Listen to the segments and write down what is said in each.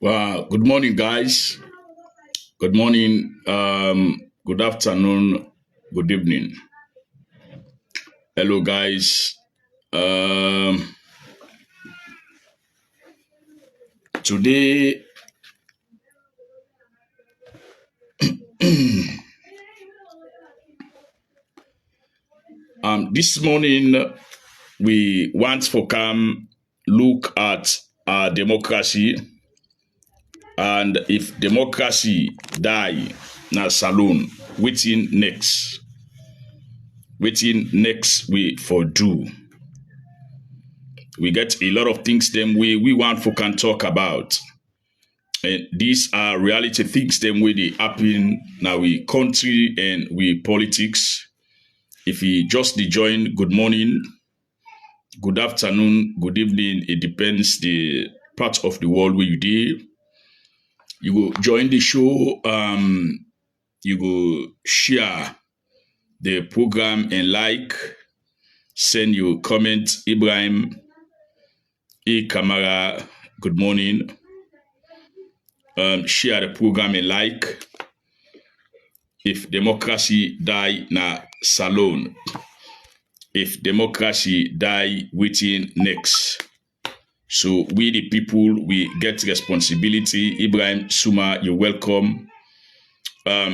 Well, good morning, guys. Good morning. Good afternoon. Good evening. Hello, guys. Um, Today, this morning, we want to come look at our democracy, and if democracy die, na saloon. Waiting next we for do. We get a lot of things them we want for can talk about. And these are reality things them way they happen now we country and we politics. If you just dey join, good morning, good afternoon, good evening. It depends the part of the world where you dey. You go join the show. You go share the program and like. Send your comment. Ibrahim A Kamara. Good morning. Share the program and like. If democracy die na salon. If democracy die, waiting next. So we the people, we get responsibility. Ibrahim Suma, you're welcome.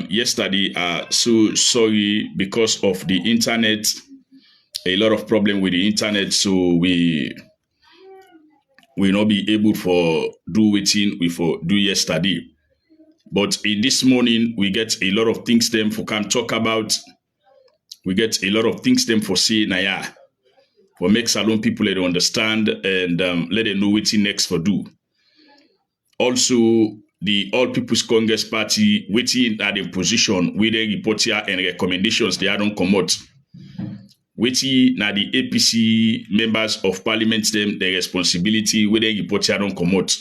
Yesterday, so sorry because of the internet. A lot of problem with the internet, so we not be able for do waiting we for do yesterday. But in this morning, we get a lot of things them for can talk about. We get a lot of things them for say na yeah. For make salon people let them understand and let them know what's next for do. Also, the All People's Congress Party waiting at the position with the report here and recommendations they don't come out. Waiting at the APC members of parliament them the responsibility with the report here don't come out.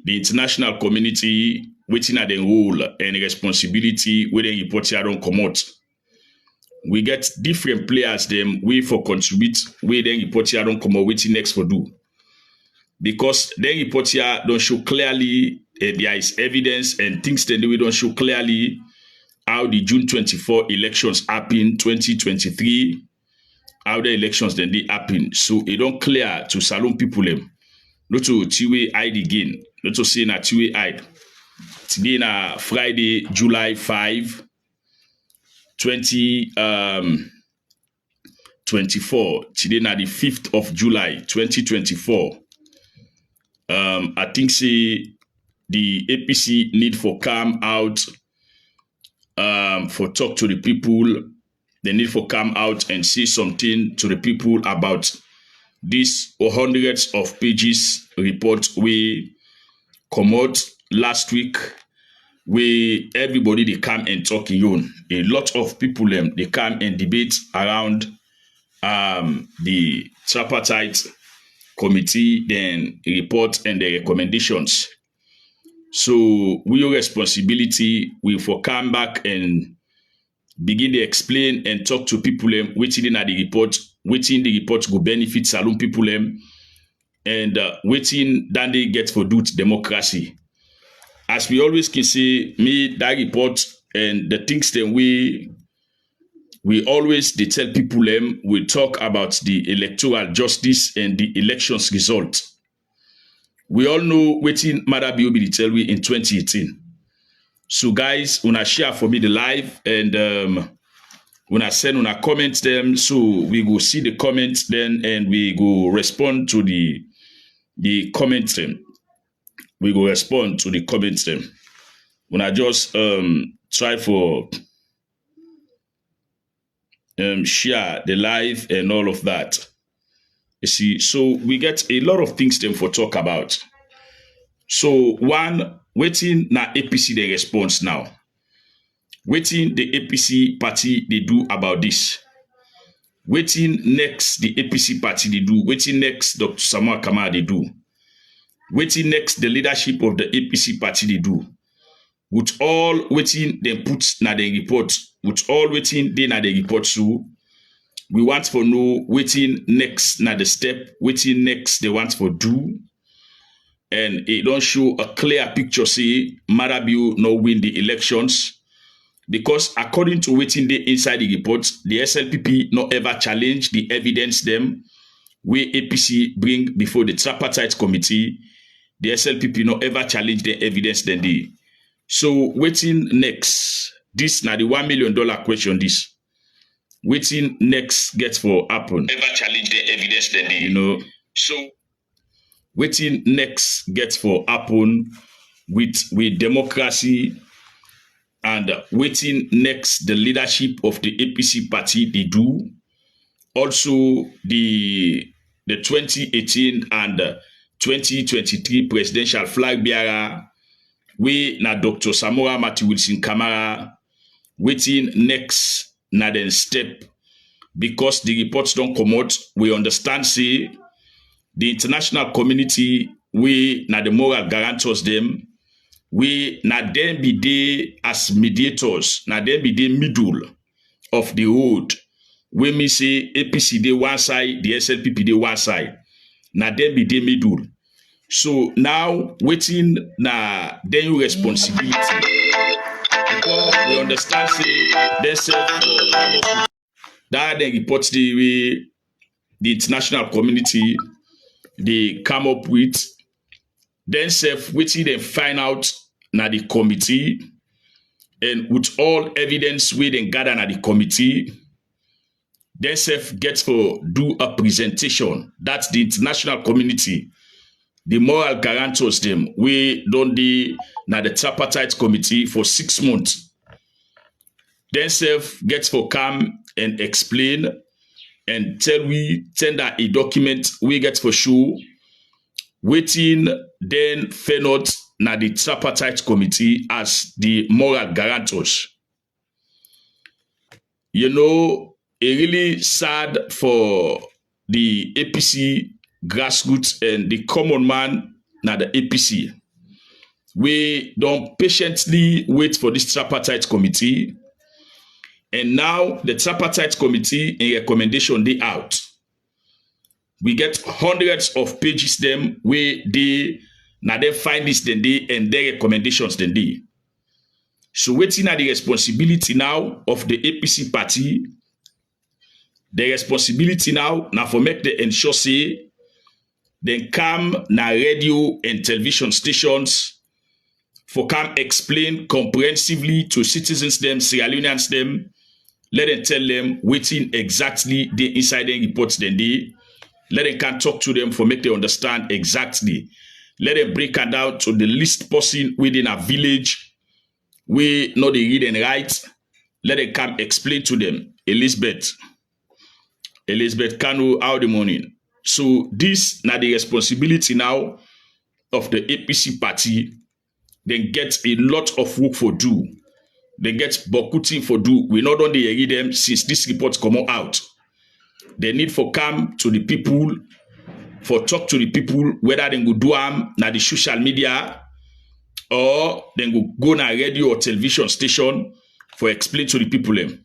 The international community waiting at the role and responsibility with the report here don't come out. We get different players them we for contribute where then report here don't come out waiting next for do. Because then report here don't show clearly there is evidence and things that we don't show clearly how the June 24 elections happen 2023, how the elections then they happen. So it don't clear to salon people them. Not to Tiwe hide again. Not to say na Tiwe hide. Today na Friday, July 5, 2024. Today na the 5th of July, 2024. I think say the APC need for come out for talk to the people. They need for come out and say something to the people about this hundreds of pages report we come out last week where everybody they come and talk on. A lot of people they come and debate around the tripartite committee, then report and the recommendations. So we your responsibility we for come back and begin to explain and talk to people waiting at the report, waiting the report go benefit saloon people and waiting that they get for do democracy. As we always can say, me that report and the things that we always they tell people we talk about the electoral justice and the elections result. We all know waiting Mother B.O.B. tell we in 2018. So guys, una share for me the live and una send una comments them. So we go see the comments then and we go respond to the comments them. We go respond to the comments them. Una just try for share the live and all of that. You see, so we get a lot of things them for talk about. So one, waiting na APC the response now. Waiting the APC party they do about this. Waiting next the APC party they do. Waiting next Dr. Samuel Kamara they do. Waiting next the leadership of the APC party they do. With all waiting they put na the report. With all waiting they na the report so. We want for know waiting next na the step, waiting next they want for do. and it don't show a clear picture say Marabiu no win the elections, because according to wetin dey inside the report, the SLPP no ever challenge the evidence them wey APC bring before the tripartite committee. The SLPP no ever challenge the evidence dem dey. So wetin next? This na the $1 million question. This wetin next get for happen? Ever challenge the evidence dem dey. You know. So wetin next get for happen with democracy, and wetin next the leadership of the APC party they do. Also the 2018 and 2023 presidential flag bearer, we na Dr. Samora Matthew Wilson Kamara, wetin next na den step, because the reports don't come out. We understand say the international community, we na the moral guarantors them, we na them be they as mediators, na them be the middle of the road. When me say APC dey one side, the SLPP dey one side, na them be the middle. So now waiting na then responsibility, because we understand say themselves that they report the way the international community they come up with, themselves waiting they find out na the committee, and with all evidence we then gather na the committee, themselves get for do a presentation. That's the international community, the moral guarantors them, we don't dey na the tripartite committee for 6 months. Themselves get for come and explain and tender a document we get for show waiting then fair not na the tripartite committee as the moral guarantors. You know, it really sad for the APC grassroots and the common man na the APC. We don't patiently wait for this tripartite committee, and now the tripartite committee in recommendation they out. We get hundreds of pages them where they now they find this then they and their recommendations then they. So waiting at the responsibility now of the APC party. The responsibility now for make the ensure say then come na radio and television stations for come explain comprehensively to citizens them, Sierra Leoneans them, let them tell them waiting exactly the inside the reports then they. Let them can talk to them for make them understand exactly. Let them break it down to the least person within a village. We know they read and write. Let them come explain to them. Elizabeth Kanu, how the morning. So this now the responsibility now of the APC party. They get a lot of work for do. They get bokuting for do. We not only read them since this report come out. They need for come to the people, for talk to the people, whether they go do na the social media or then go na radio or television station for explain to the people them.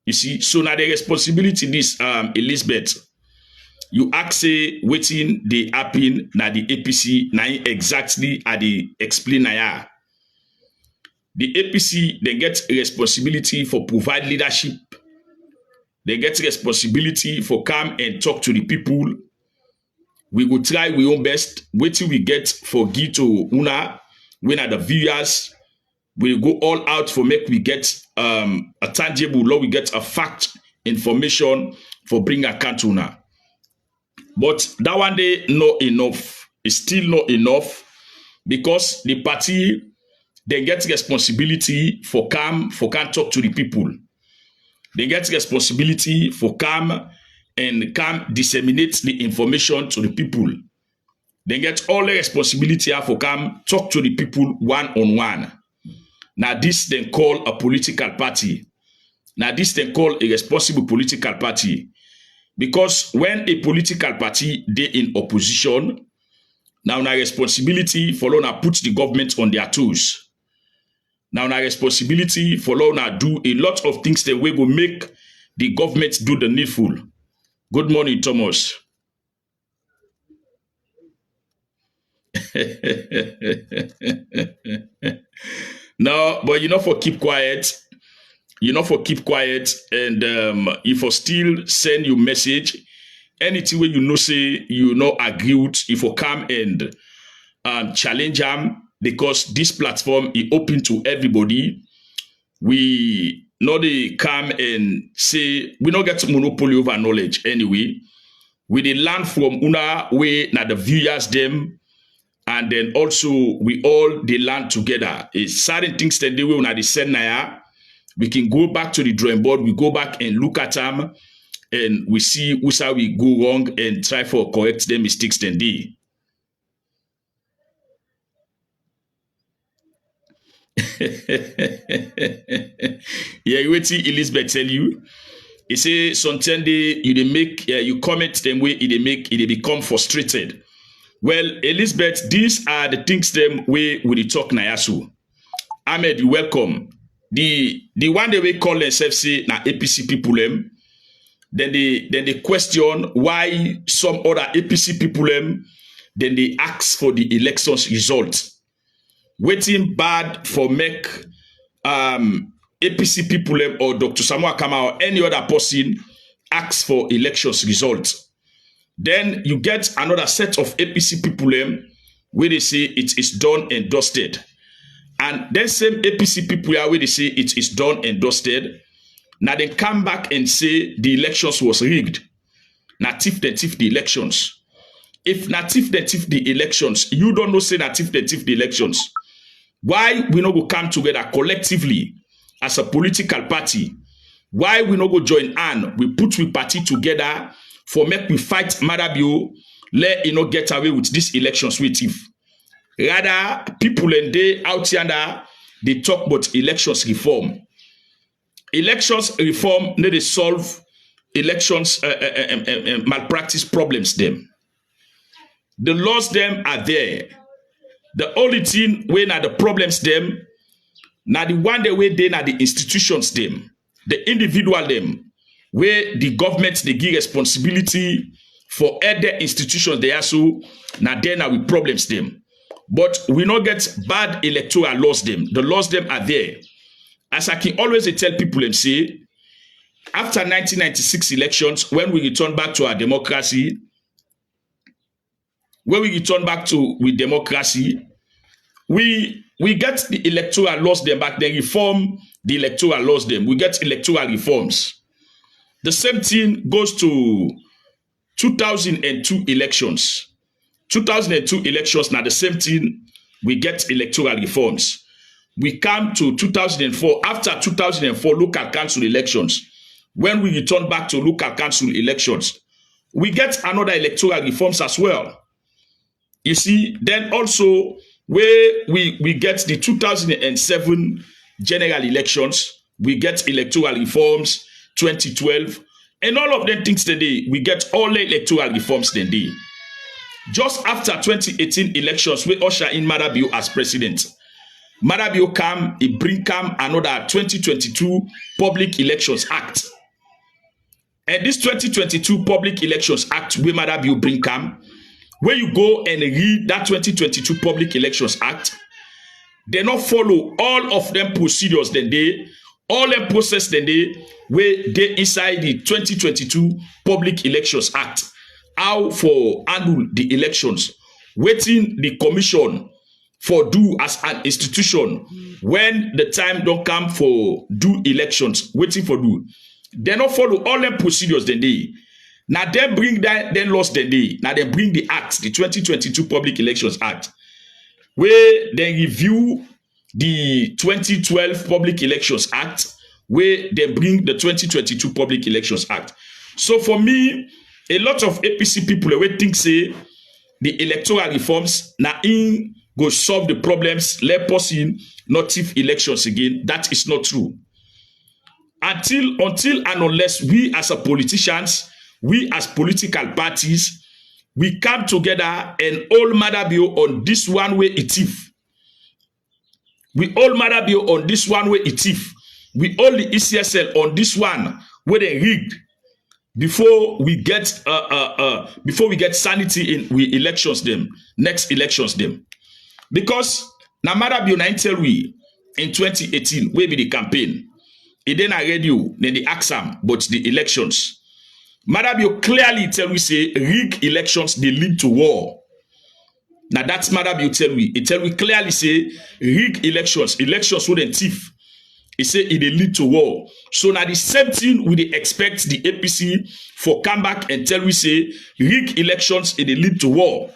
You see, so now the responsibility this Elizabeth, you ask say waiting they happen na the APC na exactly at the explain na. The APC they get responsibility for provide leadership. They get responsibility for come and talk to the people. We will try we own best. Wait till we get for give to una. When are the viewers, we go all out for make we get a tangible law. We get a fact information for bring account to una. But that one day not enough. It's still not enough because the party they get responsibility for come talk to the people. They get responsibility for come disseminate the information to the people. They get all the responsibility for come talk to the people one-on-one. Now this then call a political party. Now this then call a responsible political party. Because when a political party they in opposition, now responsibility for now put the government on their toes. Now responsibility for now do a lot of things that we will make the government do the needful. Good morning, Thomas. No, but you know for keep quiet. You know for keep quiet and if for still send you message, anything where you know say you know agree with, if for come and challenge them because this platform is open to everybody. We not they come and say we don't get monopoly over knowledge anyway. We they learn from una way na the viewers them, and then also we all they learn together. It's certain things that they will una they send na we can go back to the drawing board. We go back and look at them, and we see who's how we go wrong and try for correct the mistakes then they. Yeah, you wait till Elizabeth tell you. He say sometimes you they make you comment them way they make it they become frustrated. Well, Elizabeth, these are the things them way we talk na yasu. Ahmed, you welcome. The one they will call themselves say na APC people them. Then they question why some other APC people them. Then they ask for the elections result. Waiting bad for make APC people or Dr. Samuel Kama or any other person ask for elections results. Then you get another set of APC people where they say it is done and dusted. And then same APC people where they say it is done and dusted. Now they come back and say the elections was rigged. Now thief the elections. If native the elections, you don't know say native the elections. Why we not go come together collectively as a political party? Why we not go join hand? We put we party together for make we fight Madabio, let you know get away with these elections with thief. Rather, people and they out here they talk about elections reform. Elections reform need to solve elections malpractice problems them. The laws them are there. The only thing when are the problems them, now the one the way they are the institutions them, the individual them, where the government they give responsibility for other institutions they are so now then are with problems them. But we not get bad electoral laws them. The laws them are there. As I can always tell people and say, after 1996 elections, when we return back to our democracy, when we return back to with democracy, we get the electoral laws them back, then reform the electoral laws them. We get electoral reforms. The same thing goes to 2002 elections. 2002 elections, now the same thing, we get electoral reforms. We come to 2004, after 2004 local council elections, when we return back to local council elections, we get another electoral reforms as well. You see, then also where we get the 2007 general elections, we get electoral reforms, 2012, and all of them things today, we get all the electoral reforms today. Just after 2018 elections, we usher in Madabio as president. Madabio come, he bring come another 2022 Public Elections Act. And this 2022 Public Elections Act, where Madabio bring come, where you go and read that 2022 Public Elections Act, they not follow all of them procedures then they, all them process then they, where they inside the 2022 Public Elections Act, how for handle the elections, waiting the commission for do as an institution when the time don't come for do elections, waiting for do. They not follow all them procedures then they. Now they bring that, then lost the day. Now they bring the act, the 2022 Public Elections Act, where they review the 2012 Public Elections Act, where they bring the 2022 Public Elections Act. So for me, a lot of APC people always think say the electoral reforms now in go solve the problems, let person not thief elections again. That is not true. Until and unless we as a politicians, we as political parties, we come together and all Madabio on this one way it thief. We all Madabio on this one way it thief. We all the ECSL on this one where they rigged. before we get sanity in we elections them, next elections them. Because na Marabio na tell we in 2018, we be the campaign. It then I radio, then the AXAM, but the elections. Marabio clearly tell we say rig elections they lead to war. Now that's Marabio tell we. It tell we clearly say rig elections wouldn't thief. He say it dey lead to war. So now the same thing we dey expect the APC for come back and tell we say rig elections it dey lead to war.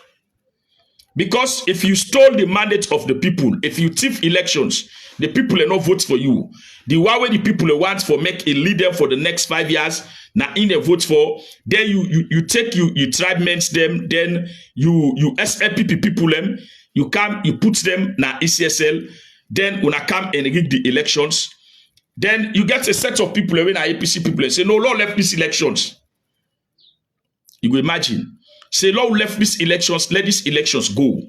Because if you stole the mandate of the people, if you thief elections, the people will not vote for you. The one way the people want for make a leader for the next 5 years, now in the vote for, then you take you tribements them, then you SLPP people them, you come, you put them na ECSL, then when I come and rig the elections, then you get a set of people when APC people say, no, Lord left these elections. You go imagine. Say, Lord left these elections, let these elections go.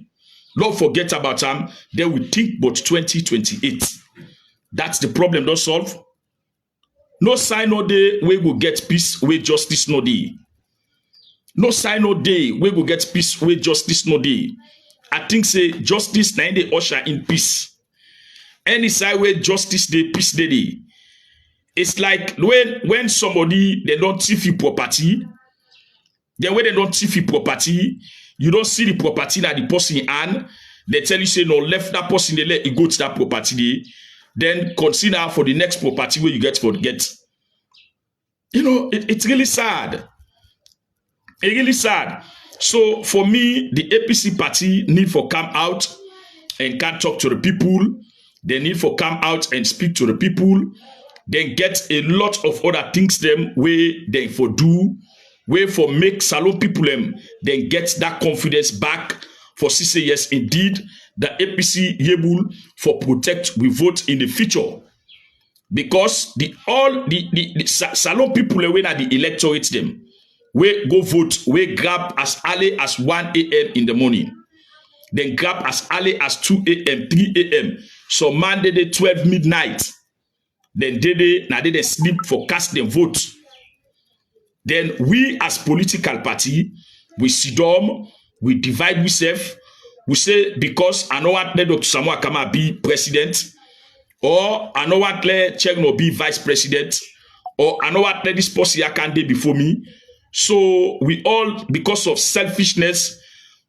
Lord forget about them, then we think about 2028. That's the problem, don't solve. No sign no day we will get peace with justice no day. No sign no day we will get peace with justice no day. I think say justice na dey usher in peace. Any side where justice dey, peace dey. It's like when somebody they don't thief your property. Then when they don't thief your property, you don't see the property that the person in hand. They tell you say no, left that person, they let it go to that property. Then consider for the next property where you get for get. You know, it's really sad. It's really sad. So for me, the APC party need for come out and can talk to the people. They need for come out and speak to the people. Then get a lot of other things them where they for do. Way for make Salon people then get that confidence back for say yes indeed the APC able for protect we vote in the future, because the Salon people when at the electorate them we go vote we grab as early as 1 a.m. in the morning, then grab as early as 2 a.m. 3 a.m. so Monday 12 midnight, then they sleep for cast them vote. Then we as political party, we sit down, we divide ourselves. We say because I know what let Dr. Samuel Kama be president, or I know what let Chegno be vice president, or I know what let this person can do before me. So we all, because of selfishness,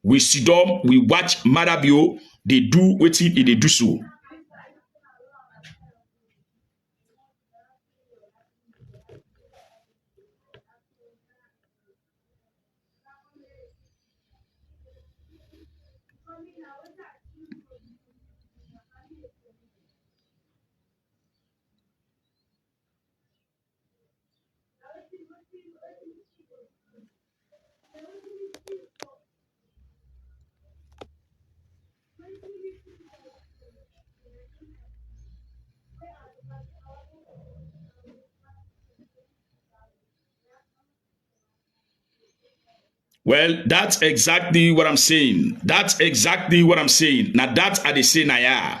we sit down, we watch Marabio, they do what they do so. Well, that's exactly what I'm saying. That's exactly what I'm saying. Now that are the say naya.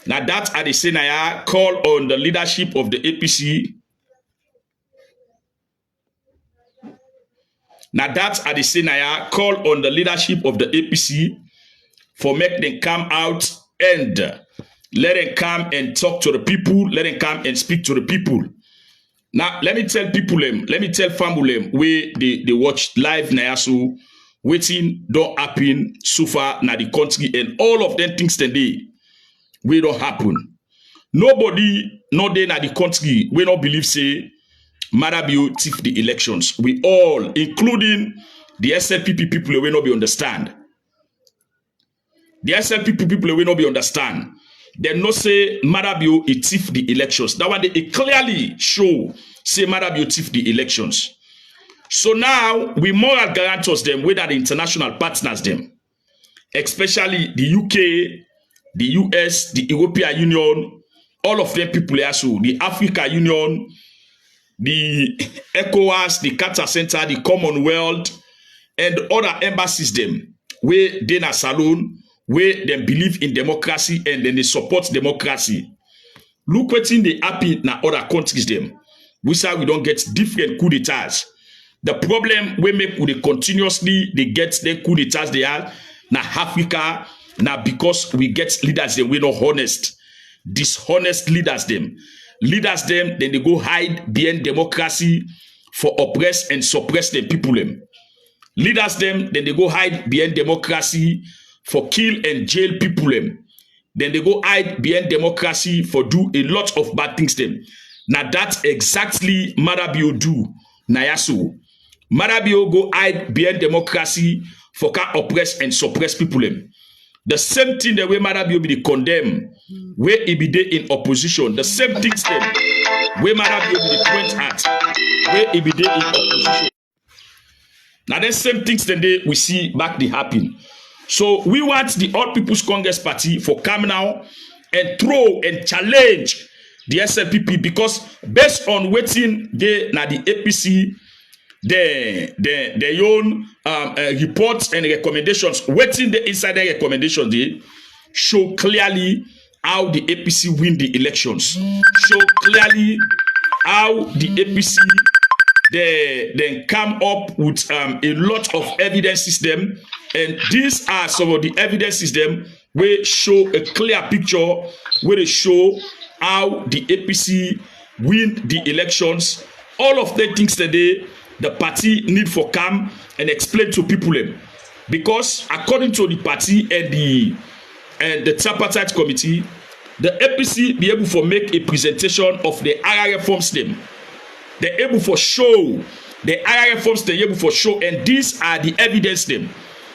Now that are the say naya call on the leadership of the APC. Now that are the say naya call on the leadership of the APC for make them come out and let them come and talk to the people. Let them come and speak to the people. Now, let me tell people, let me tell family where they watch live now, so waiting don't happen so far na the country and all of them things today will don't happen. Nobody, not there na the country, we not believe say Marabio thief the elections. We all, including the SLPP people, will not be understand. The SLPP people will not be understand. They no say Marabio it thief the elections. That one they clearly show say Marabio thief the elections. So now we moral guarantors them with the international partners them, especially the UK, the US, the European Union, all of them people also, the Africa Union, the ECOWAS, the Qatar Center, the Commonwealth, and other embassies them where they na Salon, where they believe in democracy and then they support democracy. Look what in the happy na other countries them. we say we don't get different coup d'etats. The problem we make with the continuously they get the coup d'etats they are na Africa now because we get leaders them we not honest, dishonest leaders them, then they go hide behind democracy for oppress and suppress the people them. Leaders them then they go hide behind democracy for kill and jail people them. Then they go hide behind democracy for do a lot of bad things them. Now that's exactly Marabio do. Nayaso. Marabio go hide behind democracy for can oppress and suppress people them. The same thing the way Marabio be condemn, where he be there in opposition. The same things them where Marabio be the point at, where he be there in opposition. Now the same things then we see back the happen. So we want the All People's Congress Party for come now and throw and challenge the SLPP because based on waiting they now the APC their own reports and recommendations waiting the insider recommendations they show clearly how the APC win the elections. Show clearly how the APC they then come up with a lot of evidence system, and these are some of the evidence system where show a clear picture where they show how the APC win the elections. All of the things today the party need for come and explain to people them, because according to the party and the tripartite committee, the APC be able to make a presentation of the area reforms them. They're able for show the area reforms they're able for show, and these are the evidence them.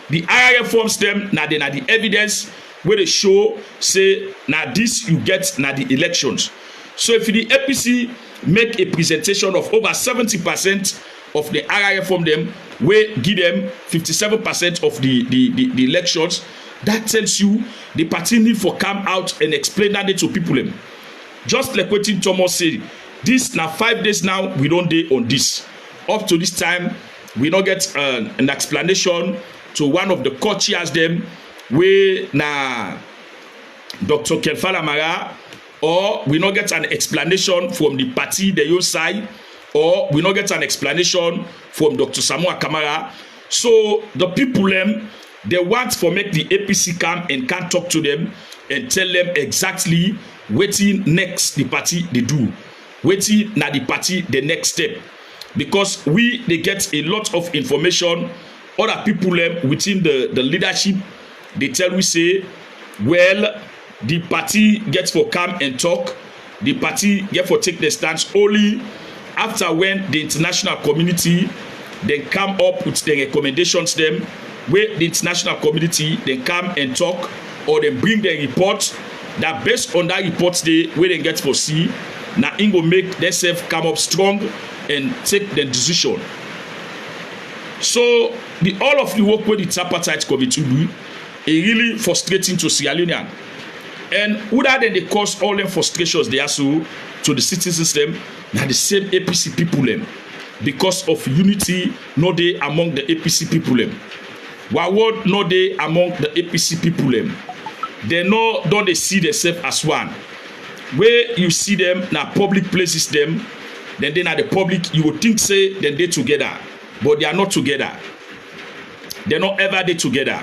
The area reforms them now they are the evidence where they show say now this you get now the elections. So if the APC make a presentation of over 70% of the area reform them, we give them 57% of the elections, that tells you the party need for come out and explain that to people them. Just like what Thomas said. This now 5 days now we don't day on this. Up to this time we don't get an explanation to one of the co-chairs them where na Dr. Kelfala Mara, or we not get an explanation from the party the your side, or we not get an explanation from Dr. Samoa Kamara. So the people them they want for make the APC come and can talk to them and tell them exactly waiting next the party they do. Waiting na the party the next step, because they get a lot of information. Other people within the leadership they tell we say, well, the party gets for come and talk, the party get for take the stance only after when the international community then come up with the recommendations them, where the international community then come and talk or then bring the report that based on that report they where they get for see. Now, it will make themselves come up strong and take the decision. So, all of the work where the tripartite committee do is really frustrating to Sierra Leonean. And other than they cause all them frustrations they are so to the citizens them, now the same APC people them, because of unity no day among the APC people them. Waward no day among the APC people them. They know don't they see themselves as one. Where you see them now public places them, then they are the public, you would think say then they together, but they are not together. They're not ever they together.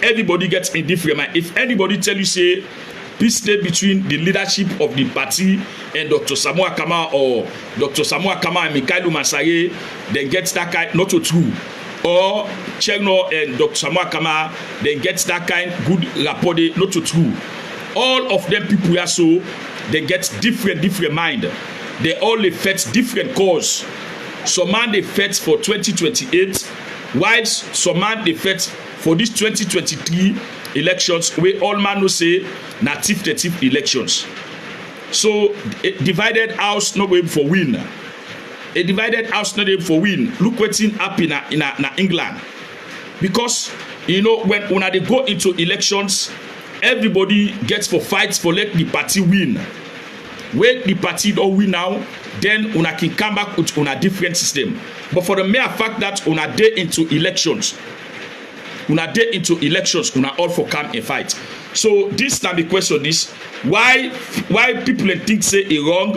Everybody gets in different mind. If anybody tell you say peace stay between the leadership of the party and Dr. Samoa Kama or Dr. Samoa Kama and Mikhailo Masaye, then gets that kind not so true. Or Chegno and Dr. Samoa Kama, then gets that kind good rapport not so true. All of them people are so they get different mind. They all fit different cause. Some man they fit for 2028, whilst some man they fit for this 2023 elections where all man will say native elections. So a divided house not able for win. A divided house not able for win. Look what's happening in England. Because you know when they go into elections, everybody gets for fights for let the party win. When the party don't win now, then una can come back with una different system. But for the mere fact that una day into elections, una all for come and fight. So this time the question is why people think say it wrong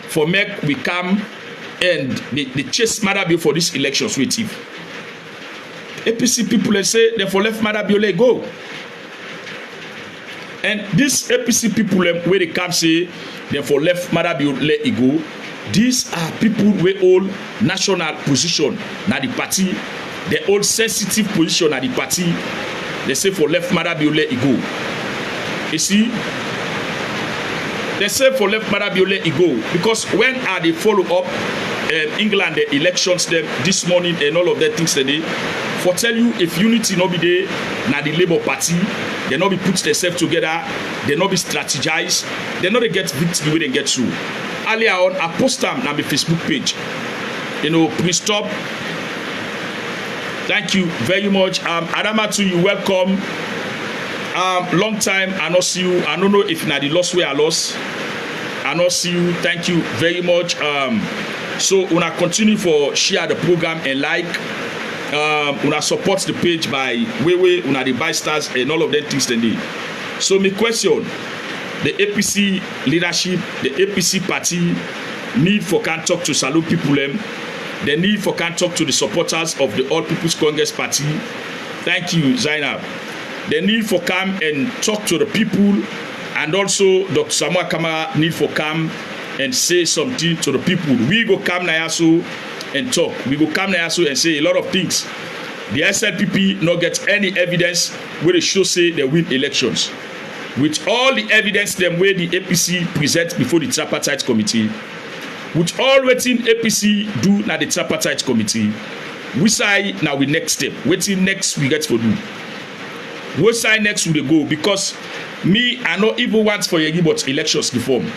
for make we come and they chase Madabio for these elections with him. APC people they say they for left Madabio let go. And these APC people where they come say they for left Madabio let it go. These are people who hold national position na the party. They hold sensitive position at the party. They say for left Madabio let it go. You see, they say for left Madabio let it go because when are they follow up England the elections them this morning and all of that things today. For tell you if unity not be there, na the Labour Party, they not be put themselves together, they not be strategized, they not they get victory when they get through. Earlier on, I post them on my Facebook page. You know, please stop. Thank you very much. Adamatu, you welcome. Long time I not see you. I don't know if na the lost way I lost. I not see you. Thank you very much. So una continue for share the program and like. Una support the page by way una the buy stars and all of them things they need. So my question, the APC leadership, the APC party need for can talk to salute people them. The need for can talk to the supporters of the All People's Congress Party. Thank you, Zainab. The need for come and talk to the people, and also Dr. Samuel Kamara need for come and say something to the people. We go come Nayaso and talk. We go come Nayaso and say a lot of things. The SLPP not get any evidence where they show say they win elections. With all the evidence them where the APC present before the tripartite committee, with all waiting APC do na the tripartite committee, we say now we next step. Waiting next we get to do. We say next we dey go because me I no even want for Yegi but elections reform.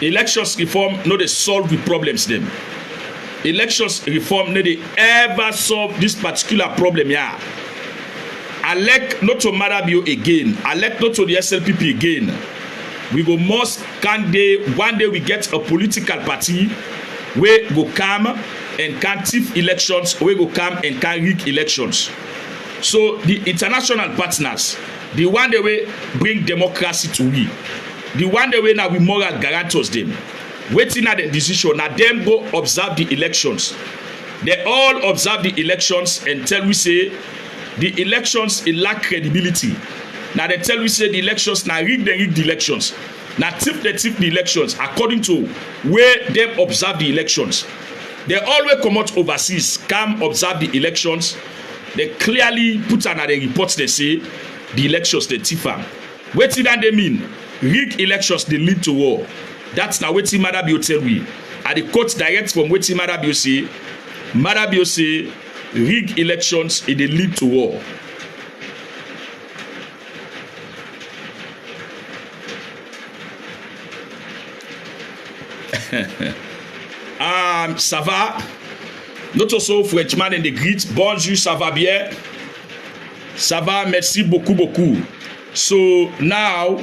Elections reform no dey solve the problems them. Elections reform no dey ever solve this particular problem here. Elect not to Madabio again. Elect not to the SLPP again. We go must one day we get a political party where go come and can thief elections, where go come and can rig elections. So the international partners, the one day we bring democracy to we, the one day we now we moral guarantors them. Waiting at the decision, now them go observe the elections. They all observe the elections and tell we say the elections it lack credibility. Now they tell we say the elections now rig the elections. Now thief the elections according to where them observe the elections. They always come out overseas, come observe the elections. They clearly put on the reports they say the elections they thief am. Wetin that they mean? Rig elections they lead to war. That's now wetin Madabio tell we. And the quote direct from wetin Madabio say. Madabio say rig elections it they lead to war. Ça va? Notre Frenchman and the greet. Bonjour, ça va bien? Ça va, merci beaucoup. So now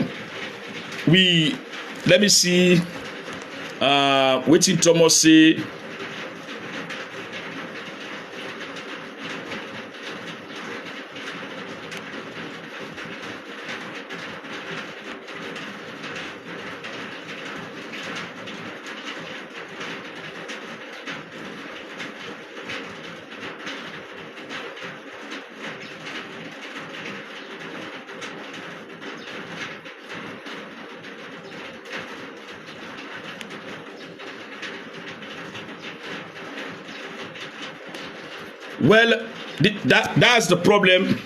let me see wetin Thomas say. Well, that's the problem.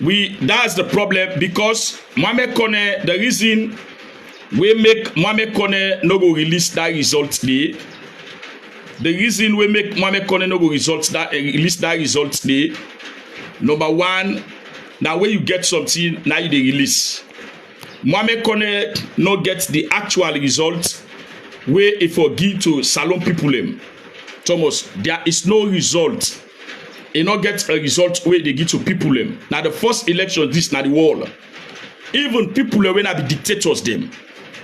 That's the problem because Mohamed Kone, the reason we make Mohamed Kone no go release that result today. The reason we make Mohamed Kone no go release that result today. Number one, now when you get something, now you dey release. Mohamed Kone no get the actual result where if for give to Salon people them. Thomas, there is no result. You not get a result where they give to people them. Now the first election, this now the wall. Even people when I be dictators them.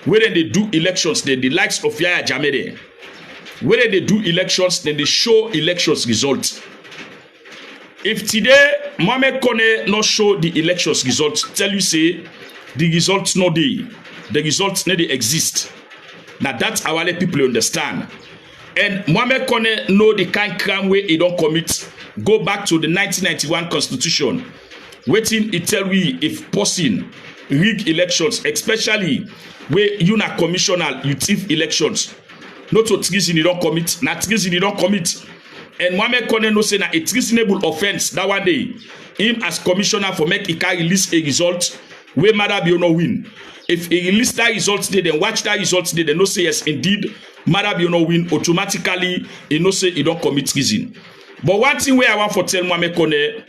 When they do elections, then the likes of Yaya Jammeh. When they do elections, then they show elections results. If today Mohamed Kone not show the elections results, tell you say the results no dey. the results no dey exist. Now that's our people understand. And Mohamed Kone know the kind crime where he don't commit. Go back to the 1991 Constitution. Waiting it tell we if person rig elections, especially where you na commissioner, you thief elections. Not to treason you don't commit, na treason you don't commit. And Mohamed Kone no say na a treasonable offense that one day him as commissioner for make he can release a result where Madabio no win. If he release that result today, then watch that result today, then no say yes, indeed, Madabio no win, automatically, he no say he don't commit treason. But one thing where I want to tell Mohamed Kone,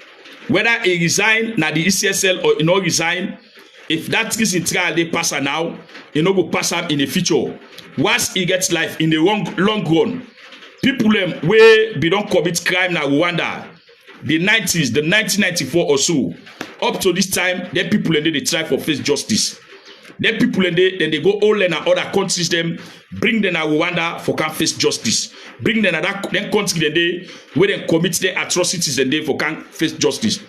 whether he resign na the ECSL or he no resign, if that treason trial they pass her now, he no go pass him in the future. Once he gets life in the long run, people where they don't commit crime na Rwanda, the 90s, the 1994 or so, up to this time, then people they try for face justice. Then people then they go all in other countries, them bring them to Rwanda for can face justice. Bring them to that then country then they where they commit their atrocities and they for can face justice.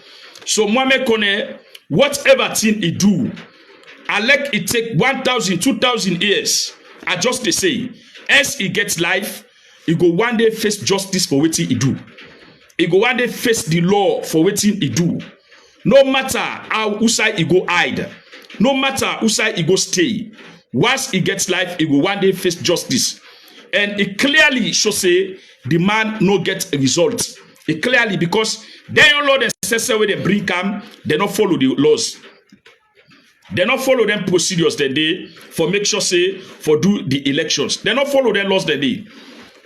So Mohamed Kone, whatever thing he do, I like it take 1,000, 2,000 years. I just they say, as he gets life, he go one day face justice for what he do. He go one day face the law for what he do. No matter how outside he go hide. No matter whose side he go stay, once he gets life, he will one day face justice. And it clearly should say the man no get a result. It clearly because they don't know the necessary way they bring come, they don't follow the laws. They don't follow them procedures that they for make sure say for do the elections. They don't follow their laws that they.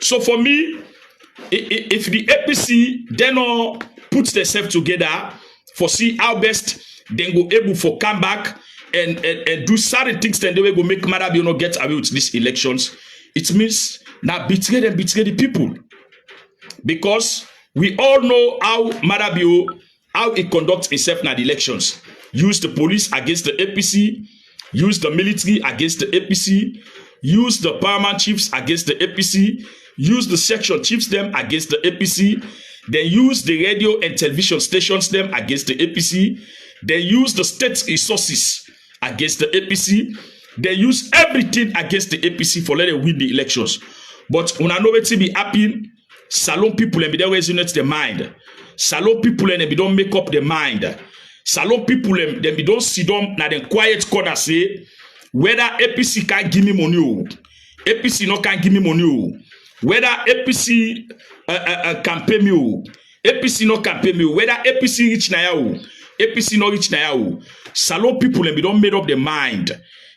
So for me, if the APC they not put themselves together for see how best they go able for come back and do certain things, then they will go make Madabio not get away with these elections. It means now betray the people. Because we all know how Madabio, how he conducts himself in the elections. Use the police against the APC, use the military against the APC, use the paramount chiefs against the APC, use the section chiefs them against the APC, then use the radio and television stations them against the APC, then use the state resources against the APC. They use everything against the APC for letting win the elections. But when I know what to be happy, Salon people and they don't resonate their mind. Salon people and they don't make up their mind. Salon people and they don't sit down na the quiet corner say whether APC can give me money, APC no can give me money, whether APC can pay me, APC no can pay me, whether APC reach na ya, APC no reach na ya. Salon people and we don't made up their mind.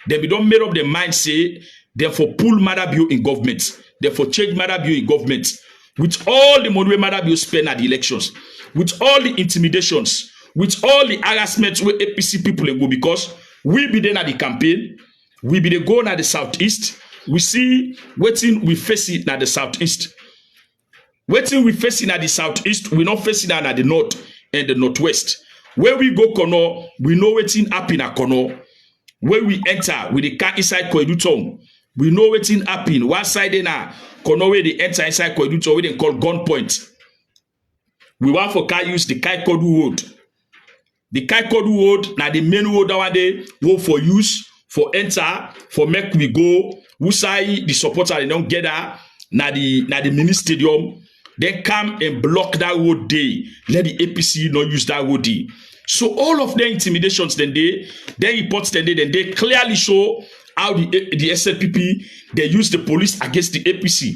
Then we don't made up their mind say therefore pull Madabio in government. Therefore change Madabio in government. With all the money Madabio spend at the elections, with all the intimidations, with all the harassment where APC people go, because we be there at the campaign, we be there going at the southeast, we see waiting we face it at the southeast. Waiting we facing at the southeast, we not facing at the north and the northwest. Where we go Kono, we know waiting happen at Kono. Where we enter with the car inside Koidu town, we know waiting happen. One side in Kono where they enter inside Koidu town, where they call gunpoint. We want for car use the Kaikodu road. The Kaikodu road, now the main road that one day, go for use, for enter, for make we go. Who say the supporter they don't get that, now the mini stadium. They come and block that road day. Let the APC not use that road day. So all of their intimidations then reports then they clearly show how the SLPP they use the police against the APC.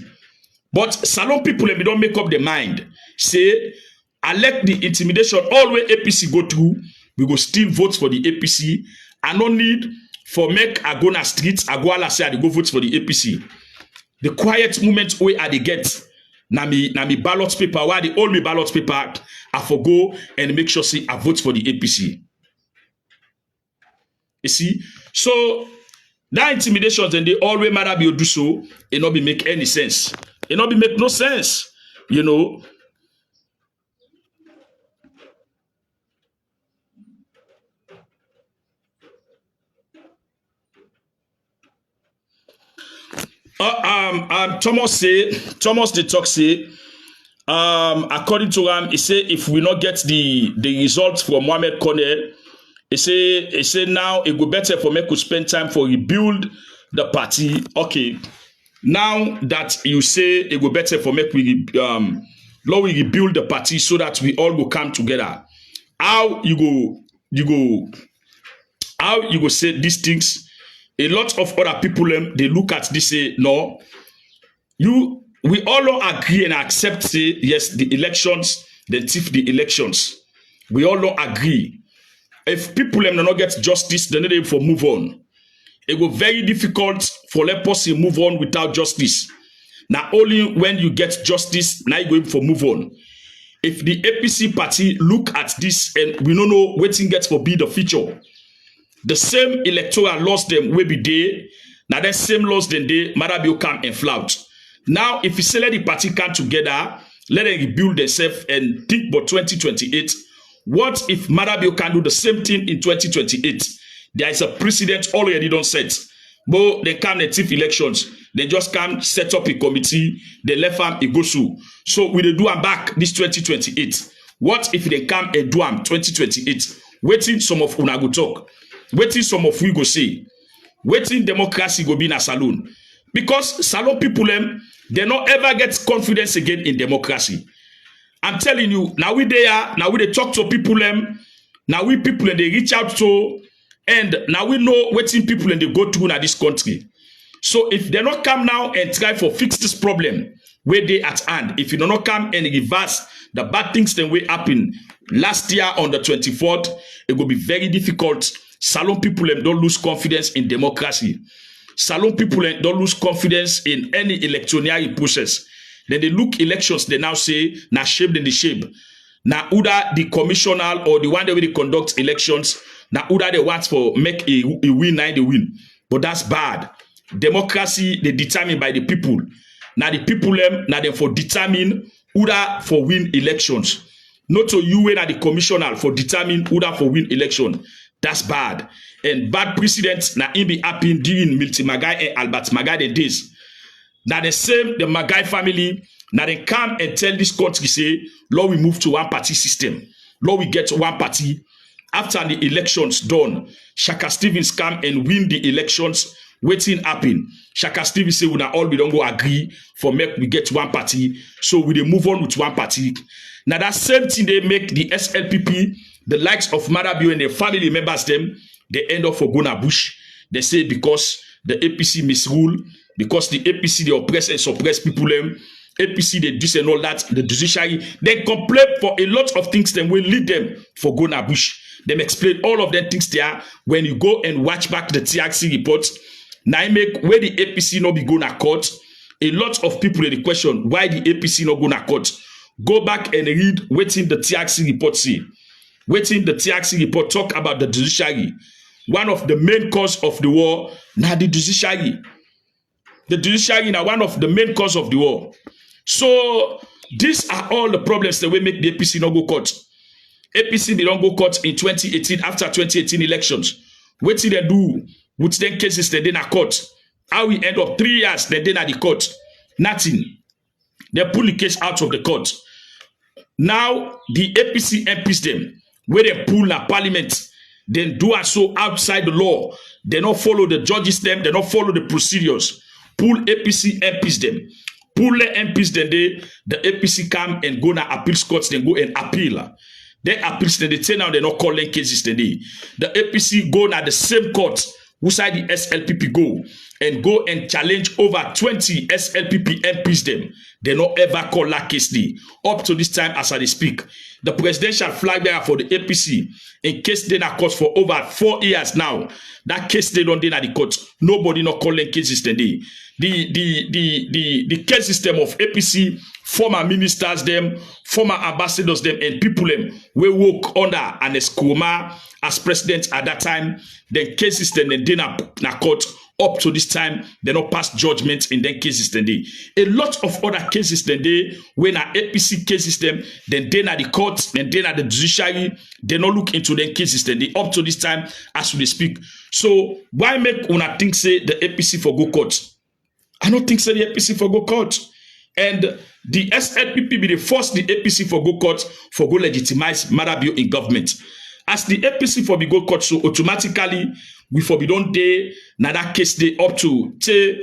But Salon people they don't make up their mind. Say, I let the intimidation all way APC go through, we go still vote for the APC. I no need for make I go na streets, I go ala say I go vote for the APC. The quiet moment where I they get. Na me ballot paper, why they hold me ballot paper, I forgo and make sure say I vote for the APC. You see? So that intimidation then they always Madabio do so, it not be make any sense. It not be make no sense. You know. Thomas the talk say, according to him, he say if we not get the results from Mohamed Kone, He say now it go better for me to spend time for rebuild the party. Okay, now that you say it go better for me Lord, we rebuild the party so that we all go come together. How how you go say these things? A lot of other people they look at this say no. We all agree and accept say yes the elections, they thief the elections. We all agree. If people do not get justice, then they for move on. It go very difficult for let person move on without justice. Now only when you get justice, now you go for move on. If the APC party look at this and we don't know waiting gets for be the future, the same electoral laws them will be there. Now that same laws then they Marabio come and flout. Now if you say let the party come together, let them rebuild themselves and think about 2028. What if Marabio can do the same thing in 2028? There is a precedent already done set. But they come the thief elections. They just come set up a committee. They left them a go through. So we do them back this 2028. What if they come and do them 2028? Waiting some of una go talk. Waiting some of we go say. Waiting democracy go be in a saloon. Because salon people they not ever get confidence again in democracy. I'm telling you, now we there, now we they talk to people now we people and they reach out to, and now we know what people and they go through in this country. So if they not come now and try for fix this problem where they at hand, if you do not come and reverse the bad things that will happen last year on the 24th, it will be very difficult. Salon people don't lose confidence in democracy. Salon people don't lose confidence in any electoral process. Then they look elections, they now say, na shape in the shape. Now either the commissioner or the one that will conduct elections, now either they want for make a win, now they win. But that's bad. Democracy, they determined by the people. Now the people, now they for determine either for win elections. Not to you and the commissioner for determine either for win election. That's bad. And bad precedents now in be happening during Milty Magai and Albert Magai days. Now the same, the Magai family, now they come and tell this country, say, Lord, we move to one party system. Lord, we get one party. After the elections done, Shaka Stevens come and win the elections. Waiting happen. Shaka Stevens say, we don't go agree for make we get one party. So we dey move on with one party. Now that same thing they make the SLPP, the likes of Marabio and their family members, them, they end up for Gona Bush. They say because the APC misrule, because the APC they oppress and suppress people, APC they do and all that, the judiciary, they complain for a lot of things, then will lead them for Gona Bush. Them explain all of them things there. When you go and watch back the TRC reports, now make where the APC not be going to court. A lot of people in the question why the APC not going to court. Go back and read waiting the TRC report say. Waiting the TRC report talk about the judiciary. One of the main cause of the war, now the judiciary. The judiciary now one of the main cause of the war. So these are all the problems that will make the APC not go court. APC they don't go court in 2018 after 2018 elections. What did they do with them cases they did not court? How we end up 3 years they did not the court? Nothing. They pull the case out of the court. Now the APC MPs them where they pull the parliament, then do so outside the law. They not follow the judges them. They not follow the procedures. Pull APC MPs them. Pull the MPs then the APC come and go na appeals courts then go and appeal. They appeals then they say now they not calling cases then the APC go na the same court who side the SLPP go and challenge over 20 SLPP MPs them. They not ever call that case day. Up to this time as I speak. The presidential flag bearer for the APC in case they not court for over 4 years now. That case they don't at the court. Nobody not calling cases then the case system of APC, former ministers them, former ambassadors them, and people them we work under an Eskroma as president at that time. Then case system then they na court up to this time they not pass judgment in them cases then they. A lot of other cases then they when a APC case system then they na the court and then at the judiciary they not look into them cases then they up to this time as we speak. So why make una think say the APC for go court? I don't think so the APC for go court. And the SLPP be the force the APC for go court for go legitimize Marabio in government. as the APC for be go court, so automatically we for be don't day now that case they up to say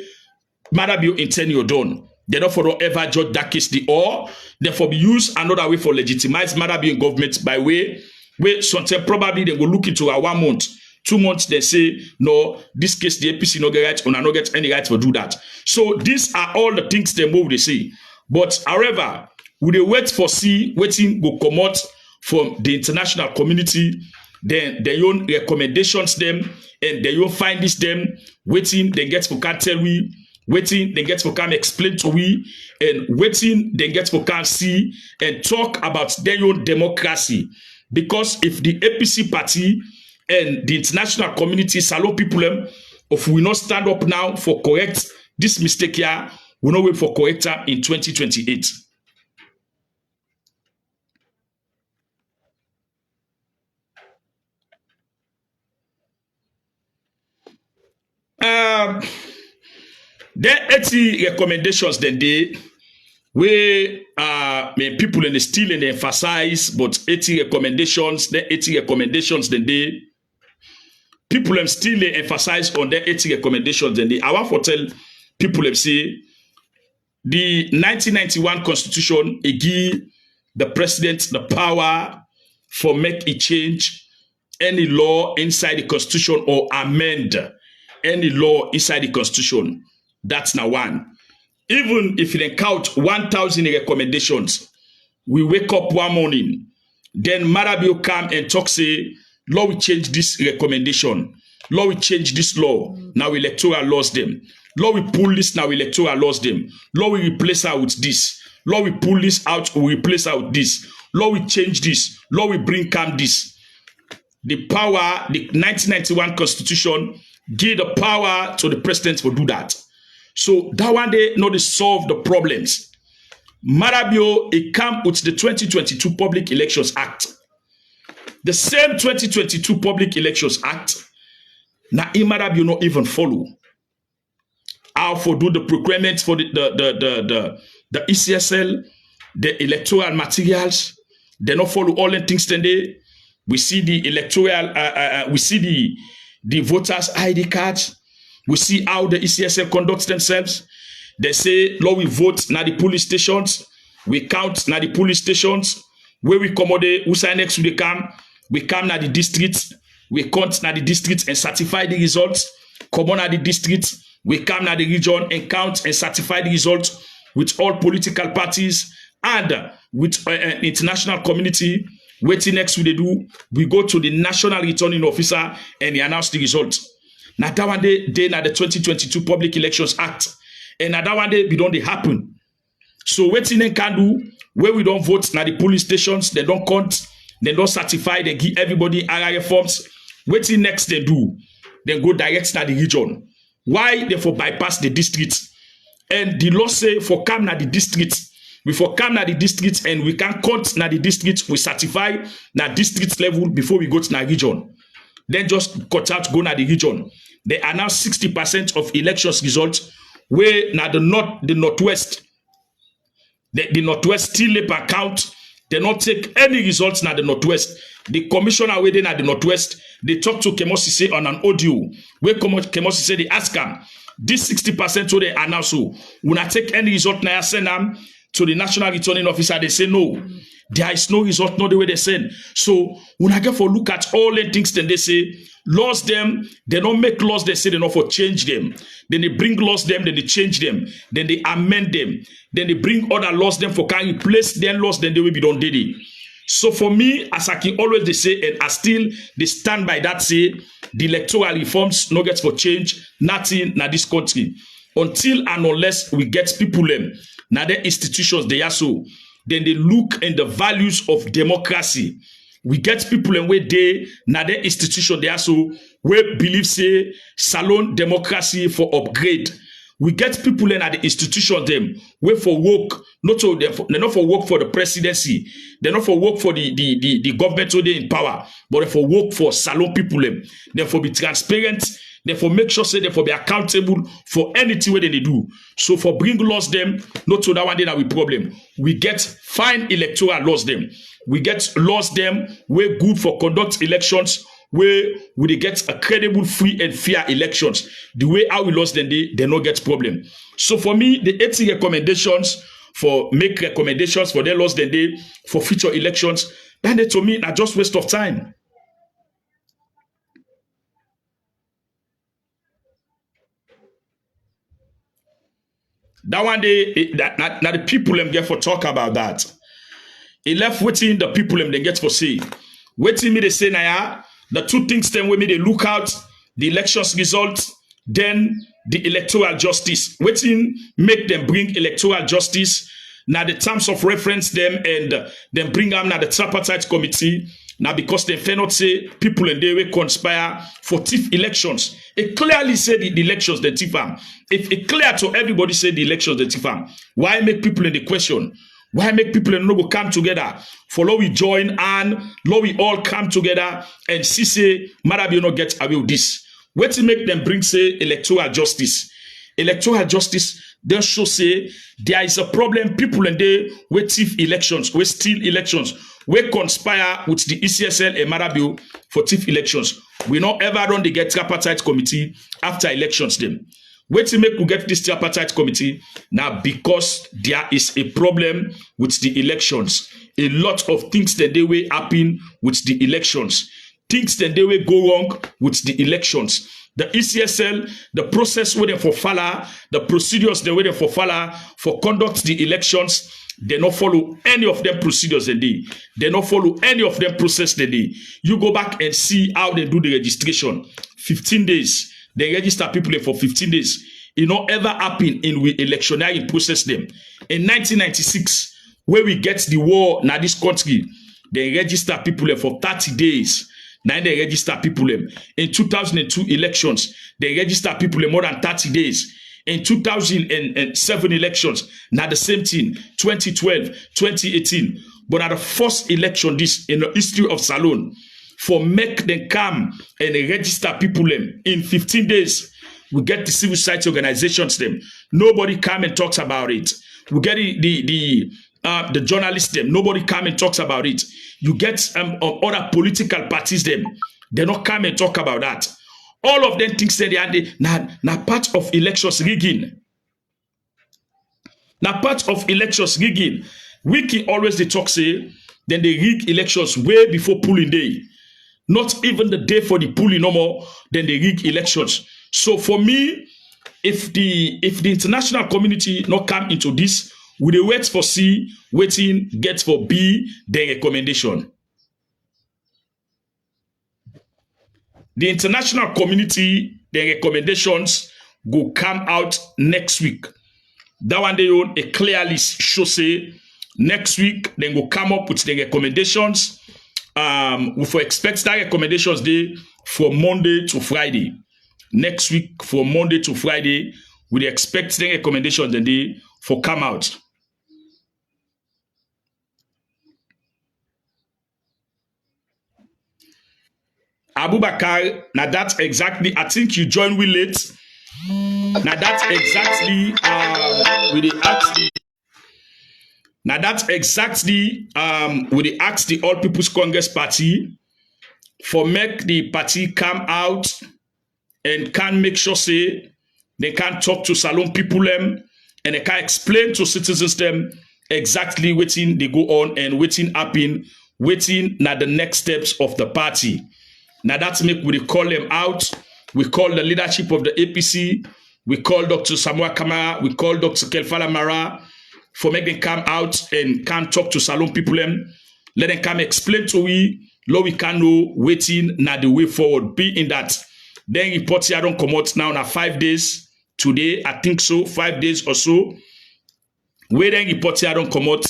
matter be in tenure done. They don't for ever judge that case the or therefore be use another way for legitimize matter be in government by way where sometimes probably they go look into a 1 month, 2 months, they say no, this case the APC no get right, or no get any right to do that. So these are all the things they move they say. But however, we they wait for see waiting go come out from the international community, then their own recommendations them and their own findings them waiting they get for can tell we waiting they get for come explain to we and waiting they get for can see and talk about their own democracy. Because if the APC party and the international community salon people if we not stand up now for correct this mistake here, we not wait for corrector in 2028. There 80 recommendations then they where people in the still and emphasize, but 80 recommendations, then 80 recommendations then they people them still emphasize on their 80 recommendations then they I want to tell people them say the 1991 constitution it give the president the power for make a change any law inside the constitution or amend any law inside the constitution. That's now one. Even if you count 1,000 recommendations, we wake up one morning, then Marabio come and talk say, law we change this recommendation, law we change this law, now electoral laws them, law we pull this, now electoral laws them, law we replace her with this, law we pull this out, we replace her with this, law we change this, law we bring calm this. The power, the 1991 constitution give the power to the president to do that. So that one day, no, they solve the problems. Marabio, it come with the 2022 Public Elections Act. The same 2022 Public Elections Act, now Marabio not even follow. How for do the procurement for the ECSL, the electoral materials, they not follow all the things then they. We see the electoral, we see the voters' ID cards. We see how the ECSL conducts themselves. They say, Lord, we vote na the police stations. We count na the police stations. Where we accommodate, who sign next to the camp. We come na the districts. We count na the districts and certify the results. Come on na the districts. We come na the region and count and certify the results with all political parties and with international community. Waiting next we they do. We go to the national returning officer and he announce the results. Now that one day na the 2022 Public Elections Act. And now that one day we don't they happen. So waiting they can do where we don't vote na the police stations, they don't count, they don't certify, they give everybody RRF forms. Waiting next they do. Then go direct na the region. Why they for bypass the districts? And the law say for come na the districts. We for come na the districts and we can count na the districts, we certify na district level before we go to na region. Then just cut out go na the region. They announce 60% of elections results where na the northwest. The northwest still lay per count. They not take any results na the northwest. The commissioner waiting at the northwest, they talk to Kemosise on an audio. Where Kemosise they ask him, this 60% so they announce so. When I take any result na send them to the national returning officer, they say no. There is no result, not the way they send. So when I get for look at all the things, then they say, laws them, they don't make laws, they say they not for change them. Then they bring laws them, then they change them. Then they amend them. Then they bring other laws them for can replace them laws, then they will be done daily. So for me, as I can always they say, and I still they stand by that say, the electoral reforms no get for change, nothing na this country. Until and unless we get people them, now the institutions they are so. Then they look in the values of democracy. We get people and where they now the institution they are so we believe say salon democracy for upgrade, We get people in at the institution them wait for work, they're not for work for the presidency, they're not for work for the government who they in power, but they for work for salon people them. They for be transparent, they for make sure say they for be accountable for anything where they do. So for bring laws them, not to that one day that we problem. We get fine electoral laws them. We get laws them where good for conduct elections, where we get a credible, free and fair elections. The way how we lost them, they not get problem. So for me, the 80 recommendations for make recommendations for their lost them day for future elections, then they to me are just waste of time. That one day, now the people them get for talk about that. It left waiting the people them they get for say. Waiting me they say now, the two things them when me they look out, the elections results, then the electoral justice. Waiting make them bring electoral justice. Now the terms of reference them and then bring them now the tripartite committee. Now because they cannot say people and they will conspire for thief elections. It clearly said the elections the thief am. If it clear to everybody say the elections the thief am, why make people in the question? Why make people in no come together? For law we join and law we all come together and see say Marabi not get away with this. What to make them bring say electoral justice? Electoral justice they show say there is a problem. People and they we thief elections, we steal elections, we conspire with the ECSL and Marabi for thief elections. We not ever run the get tripartite committee after elections them. Wait to make we get this tripartite committee now because there is a problem with the elections. A lot of things that they will happen with the elections. Things that they will go wrong with the elections. The ECSL, the process where they for follow, the procedures they wait for follow for conduct the elections, they not follow any of them procedures they not follow any of them process they. You go back and see how they do the registration. 15 days. They register people for 15 days. It not ever happen in we electionary process them. In 1996, where we get the war in this country, they register people for 30 days. Now they register people. In 2002 elections, they register people more than 30 days. In 2007 elections, now the same thing. 2012, 2018. But at the first election, this in the history of Salon, for make them come and register people them in 15 days, we get the civil society organizations them. Nobody come and talks about it. We get the journalists them. Nobody come and talks about it. You get other political parties them. They not come and talk about that. All of them think that they are now part of elections rigging. Now part of elections rigging. Wiki always they talk say then they rig elections way before polling day. Not even the day for the polling no more, then they rig elections. So for me, if the international community not come into this, we they wait for C, waiting, get for B, then recommendation. The international community, the recommendations go come out next week. That one they own a clear list show say next week, then go come up with the recommendations. We for expect that recommendations day from Monday to Friday. Next week from Monday to Friday, we expect the recommendations the day for come out. Abubakar, now that's exactly. I think you joined with late. Now that's exactly with the ask. Now that's exactly with the ask the All People's Congress Party for make the party come out and can make sure say they can talk to Salon people them and they can explain to citizens them exactly waiting they go on and waiting happen, waiting now the next steps of the party. Now that's make we call them out. We call the leadership of the APC. We call Dr. Samuel Kamara. We call Dr. Kelfala Mara for make them come out and can talk to Salon people them. Let them come explain to we, lo we can know waiting now the way forward. Be in that. Then report here don't come out now 5 days. Today, I think so, 5 days or so. Where then report here don't come out,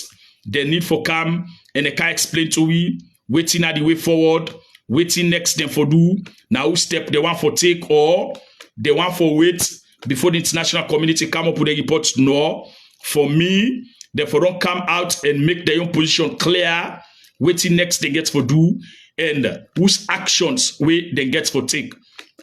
they need for come and they can explain to we, waiting at the way forward, waiting next them for do. Now step they want for take or they want for wait before the international community come up with a report. No, for me, therefore don't come out and make their own position clear, waiting next they get for do, and whose actions way they get for take.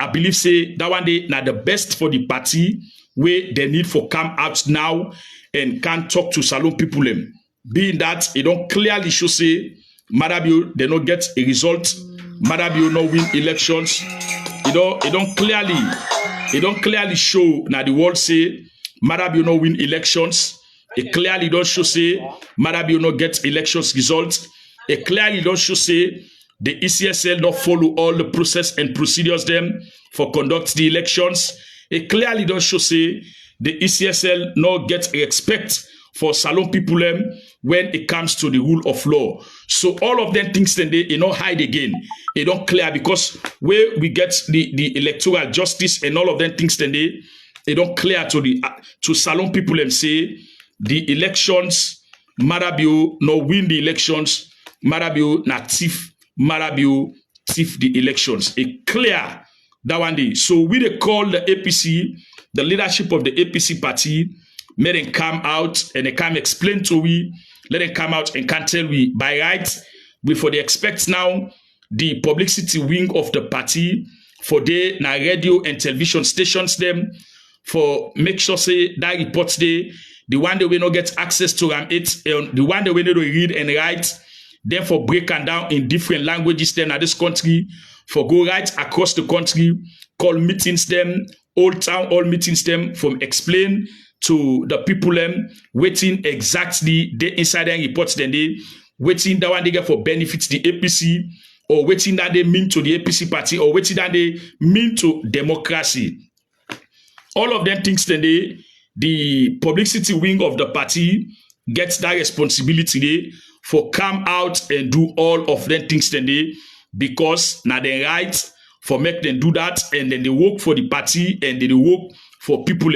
I believe say that one day now the best for the party where they need for come out now and can talk to Salon people them. Being that it don't clearly show say Madabio they not get a result, Madabio no win elections. It don't clearly show now the world say Madabio no win elections. It clearly don't show say Madabio no get elections results. It clearly don't show say the ECSL not follow all the process and procedures them for conduct the elections. It clearly don't show say the ECSL not get respect for Salon people when it comes to the rule of law. So all of them things then they not hide again. They don't clear because where we get the electoral justice and all of them things then they don't clear to Salon people and say the elections Madabio no win the elections, Madabio na thief, Madabio thief the elections. It clear that one day. So we they call the APC, the leadership of the APC party, made them come out and they can explain to we, let them come out and can tell we by right, we for the expect now the publicity wing of the party for the na radio and television stations them for make sure say that reports the one that we not get access to the one that we need to read and write, then for break and down in different languages then at this country, for go right across the country, call meetings them, old town hall meetings them, from explain to the people waiting exactly the insider reports then they waiting that one they get for benefits the APC, or waiting that they mean to the APC party, or waiting that they mean to democracy. All of them things then the publicity wing of the party gets that responsibility for come out and do all of them things then because now they right for make them do that, and then they work for the party and then they work for people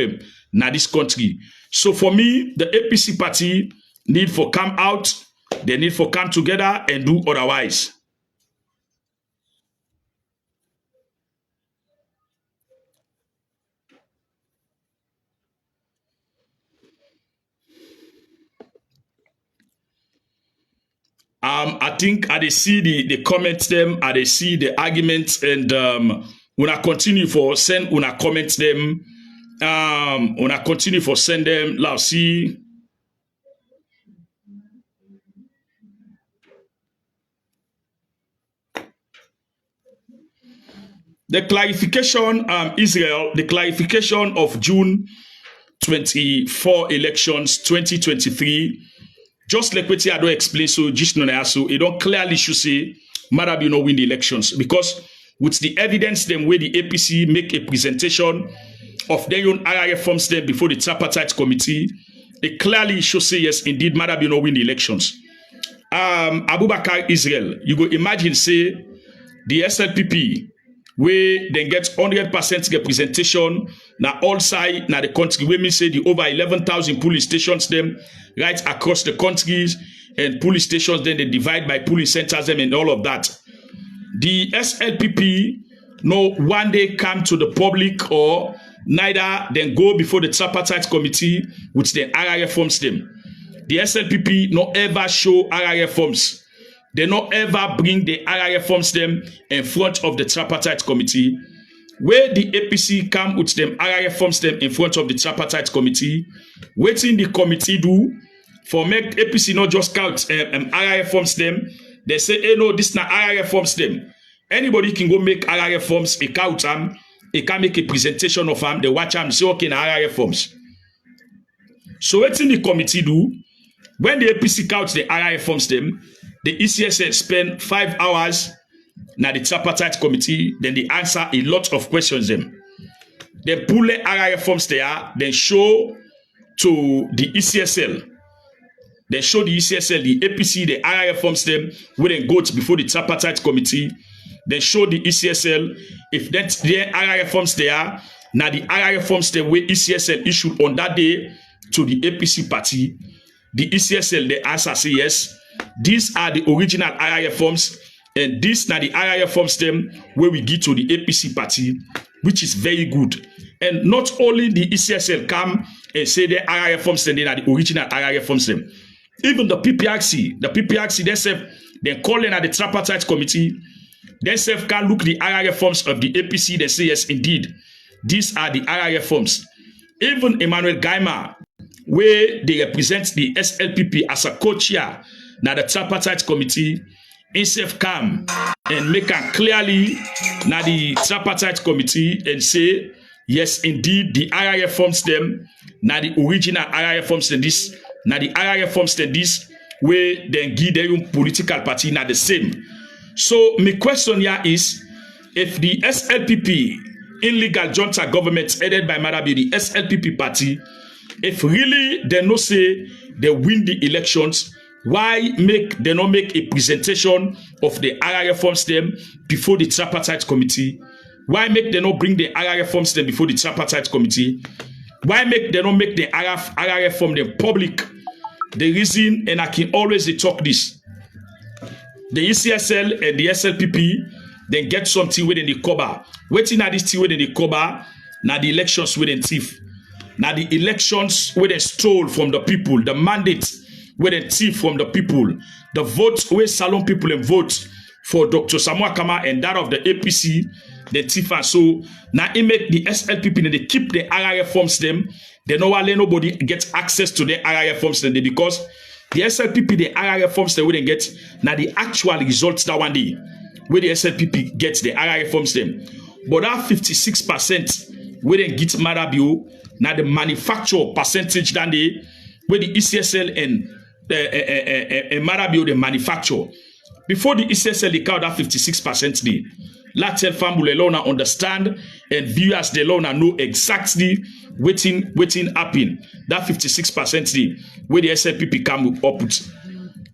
now this country. So for me, the APC party need for come out, they need for come together and do otherwise. I think I they see the comments them, I they see the arguments, and when I continue for send when I comment them, when I continue for send them, let's see. The clarification, Israel, the clarification of June 24 elections 2023. Just like what I don't explain, so just no so it don't clearly should say Madabio no win the elections, because with the evidence them where the APC make a presentation of their own RRF forms them before the tripartite committee, it clearly should say yes, indeed Madabio no win the elections. Abubakar Israel, you go imagine say the SLPP where they get 100% representation na all side na the country, where me say the over 11,000 police stations them right across the countries, and police stations then they divide by police centers them and all of that. The SLPP no one day come to the public, or neither then go before the tripartite committee which the RRF forms them. The SLPP no ever show RRF forms. They not ever bring the RRF forms them in front of the tripartite committee. Where the APC come with them RRF forms them in front of the tripartite committee, waiting the committee do for make APC not just count RRF forms them. They say, hey no, this not RRF forms them. Anybody can go make RRF forms, a count them, they can make a presentation of them, they watch them, say okay, na RRF forms. So waiting the committee do, when the APC count the RRF forms them, the ECSL spend 5 hours na the tripartite committee, then they answer a lot of questions them. They pull the RRF forms there, then show to the ECSL. They show the ECSL, the APC, the RRF forms them, where they go to before the tripartite committee. Then show the ECSL, if that's the RRF forms there, now the RRF forms them where ECSL issued on that day to the APC party. The ECSL, they answer say yes. These are the original RRF forms, and these are the RRF forms them where we give to the APC party, which is very good. And not only the ECSL come and say the RRF forms them, they are the original RRF forms them. Even the PPRC themselves, they call in at the tripartite committee, themselves can look the RRF forms of the APC, they say, yes, indeed, these are the RRF forms. Even Emmanuel Gaima, where they represent the SLPP as a co-chair, now the tripartite committee, himself come and make it clearly now the tripartite committee and say, yes, indeed, the RRF forms them, now the original RRF forms them this, now the RRF forms them this, where then give their political party now the same. So my question here is, if the SLPP, illegal junta government headed by Marabi, the SLPP party, if really they no say they win the elections, why they not make a presentation of the RRF forms them before the tripartite committee? Why they not bring the RRF forms them before the tripartite committee? Why they not make the RRF form them public? The reason, and I can always talk this, the ECSL and the SLPP then get something within the cover. Waiting at this thing within the cover, now the elections within thief. Now the elections where they stole from the people, the mandate where they thief from the people, the votes where Salon people and vote for Dr. Samuel Kama and that of the APC, the thief. And so now it make the SLPP and they keep the RRF forms them. They know why nobody gets access to the RRF forms them because the SLPP, the RRF forms they wouldn't get now the actual results that one day where the SLPP gets the RRF forms them. But that 56% where they get Marabio, now the manufacture percentage than they where the ECSL and Marabio the manufacture. Before the ECSL they count that 56% day. Latel family alone understand and viewers they alone know exactly waiting happen. That 56% day where the SLPP come up with.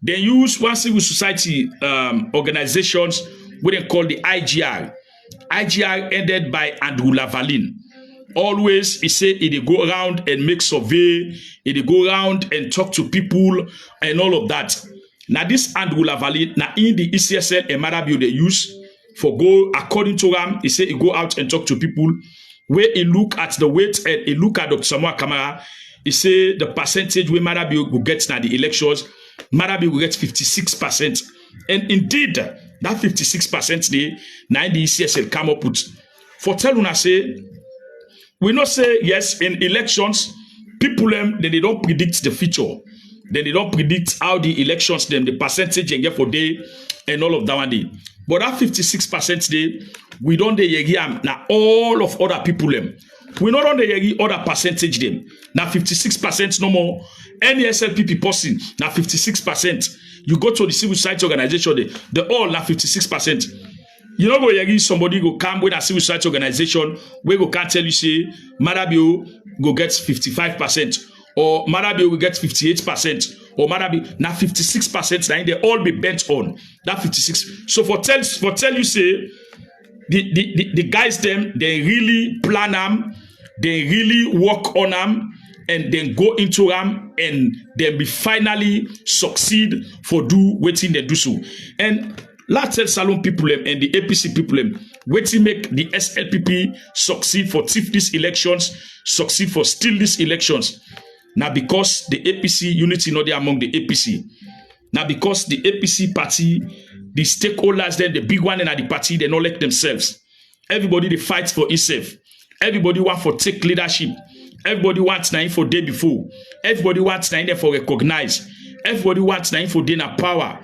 They use one civil society organizations where they call the IGR. IGR ended by Andrew Lavalin. Always, he say he go around and make survey, he go around and talk to people and all of that. Now this Andrew Lavalin, now in the ECSL and Marabio they use for go according to him, he say he go out and talk to people where he look at the weight and he look at Dr. Samuel Kamara. He say the percentage where Marabio will get now the elections, Marabio will get 56%. And indeed, that 56% day, now the ECSL come up with. For tell una say, we not say yes in elections, people they don't predict the future. Then they don't predict how the elections them, the percentage and get for day and all of that one day. But that 56% day, we don't now all of other people them. We not on the other percentage them. Now 56% no more. Any SLPP person now 56%. You go to the civil society organization, they all now 56%. You know go somebody go come with a civil society organization where go can't tell you say Marabio go get 55% or Marabio will get 58% or Marabio now 56%. Now they all be bent on that 56. So for tell you say the guys them they really plan them, they really work on them and then go into them and then be finally succeed for do waiting they do so. And let's tell Salon people and the APC people waiting make the SLPP succeed for thief these elections, succeed for steal these elections. Now because the APC unity not there among the APC. Now because the APC party, the stakeholders then the big one in the party, they not elect themselves. Everybody they fight for itself. Everybody want for take leadership. Everybody wants now for day before. Everybody wants now for recognize. Everybody wants now for day na power.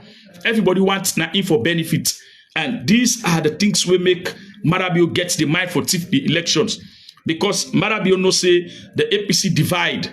Everybody wants now for benefit. And these are the things we make Marabio get the mind for the elections. Because Marabio no say the APC divide.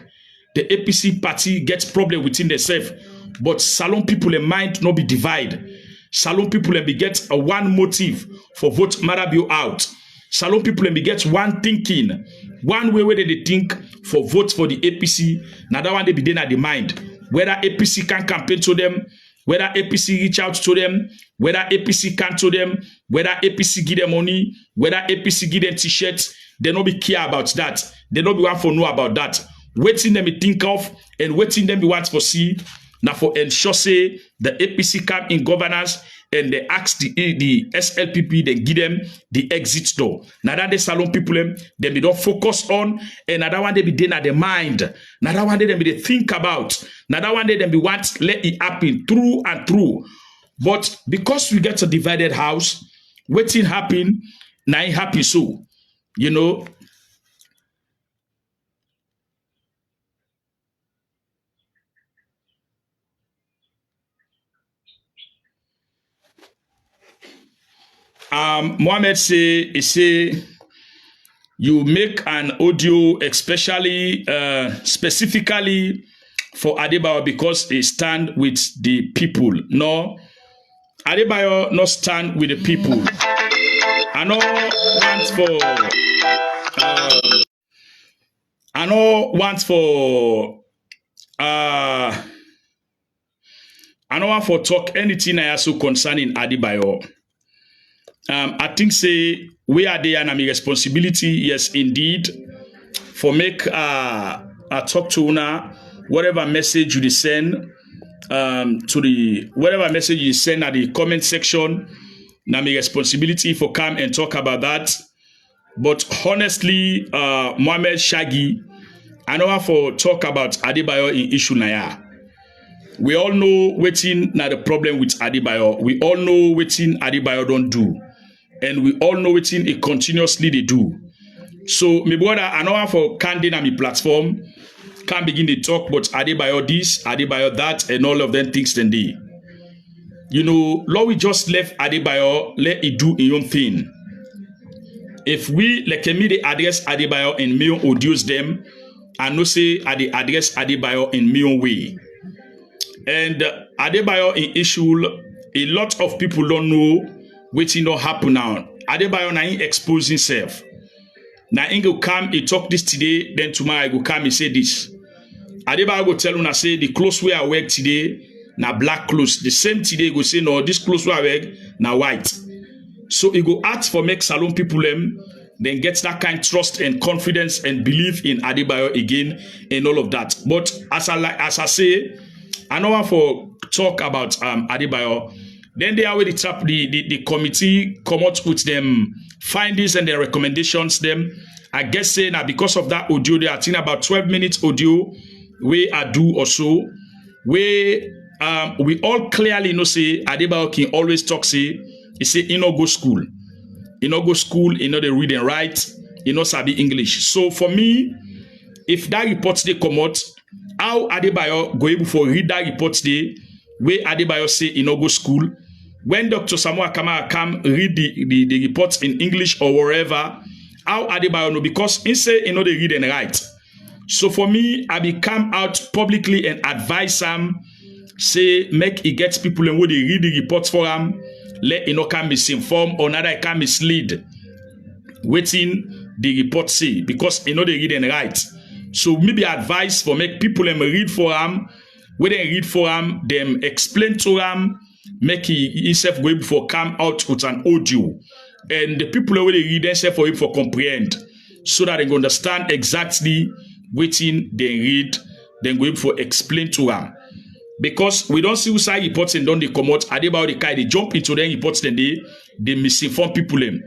The APC party gets problem within themselves. But Salon people in mind not be divide. Salon people be get a one motive for vote Marabio out. Salon people be get one thinking. One way where they think for vote for the APC. Now that one they be then at the mind. Whether APC can campaign to them, whether APC reach out to them, whether APC can to them, whether APC give them money, whether APC give them t-shirts, they don't be care about that. They don't be want for know about that. Waiting them be think of and waiting them be want for see. Now for ensure say the APC come in governance and they ask the SLPP, they give them the exit door. Now that the salon people them be don't focus on, and now that one they be then at the mind. Now that one they be think about. Now that one they be want let it happen through and through. But because we get a divided house, waiting happen, now it happen so. You know, Mohammed say he say you make an audio especially specifically for Adebayo because he stand with the people. No, Adebayo not stand with the people. I know want for uh I know want for talk anything I also concerning Adebayo. I think say we are there and my responsibility, yes indeed, for make a talk to una whatever message you send to the whatever message you send at the comment section. Now my responsibility for come and talk about that. But honestly, Mohammed Shaggy, I know how for talk about Adebayo in issue naya. We all know waiting now the problem with Adebayo. We all know waiting Adebayo don't do. And we all know waiting it continuously they do. So my brother, I know how for candy on my platform can begin to talk about Adebayo this, Adebayo that, and all of them things then they. You know, Lord, we just left Adebayo, let it do his own thing. If we like me the address Adebayo in million audios them, I know say I the address Adebayo in million way. And Adebayo in issue, a lot of people don't know wetin don't happen now. Adebayo na him expose himself. Now he go come, he talk this today, then tomorrow I go come, he say this. Adebayo go tell una say the clothes wey I wear today na black clothes. The same today go say no, this clothes wey I wear na white. So he go ask for make salon people them, then get that kind of trust and confidence and belief in Adebayo again and all of that. But as I say, I know how for talk about Adebayo. Then they already tap the committee come out with them findings and their recommendations. Them I guess say now because of that audio, they are think about 12 minutes audio we I do or so. We all clearly know say Adebayo can always talk say he say he no go school. He no go school, he know the read and write, he no sabi English. So for me, if that report they come out, how Adebayo go able for read that report they where Adebayo say he no go school. When Dr. Samuel Kamara come read the reports in English or wherever, how Adebayo know because he say he know they read and write. So for me, I be come out publicly and advise him, say make he get people and who they read the reports for him, let you know can misinform or another can mislead. Waiting the report say because you know they read and write. So maybe advice for make people them read for him, when they read for him, them explain to him, make he himself go able for come out with an audio. And the people who they read themselves for him for comprehend. So that they can understand exactly waiting they read, then go able for explain to him. Because we don't see who side reports and don't they come out, Adebayo the kind they jump into them reports then they misinform people them.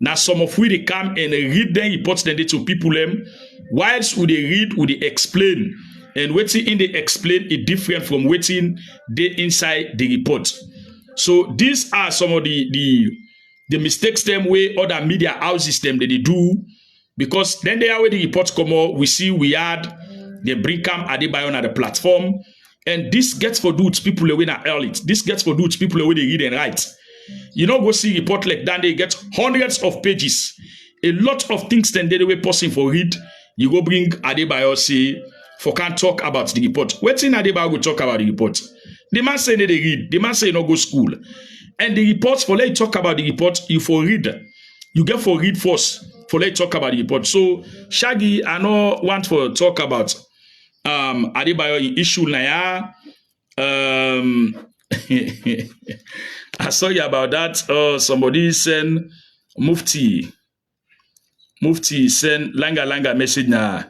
Now some of we they come and read them reports then they to people them. Whilst would they read, would they explain, and waiting in they explain it different from waiting they inside the report. So these are some of the mistakes them way other media houses them that they do, because then they already report come out, we see we had they bring come Adebayo on the platform. And this gets for dudes people away na early. This gets for dudes people away they read and write. You know, go see report like that, they get hundreds of pages. A lot of things then they way passing for read. You go bring Adebayo say for can't talk about the report. Waiting Adebayo go talk about the report. The man say they read. The man say no go school. And the reports for let you talk about the report, you for read. You get for read first for let you talk about the report. So Shaggy, I know want for talk about Adebayo in issue naya. I saw you about that. Somebody send Mufti send langa message na.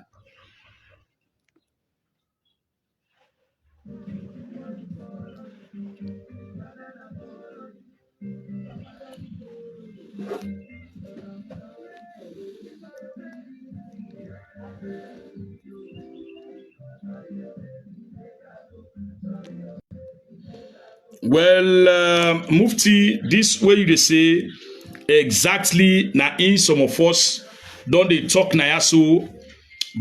Well, Mufti, this way you dey say exactly na in some of us don dey talk na yaso,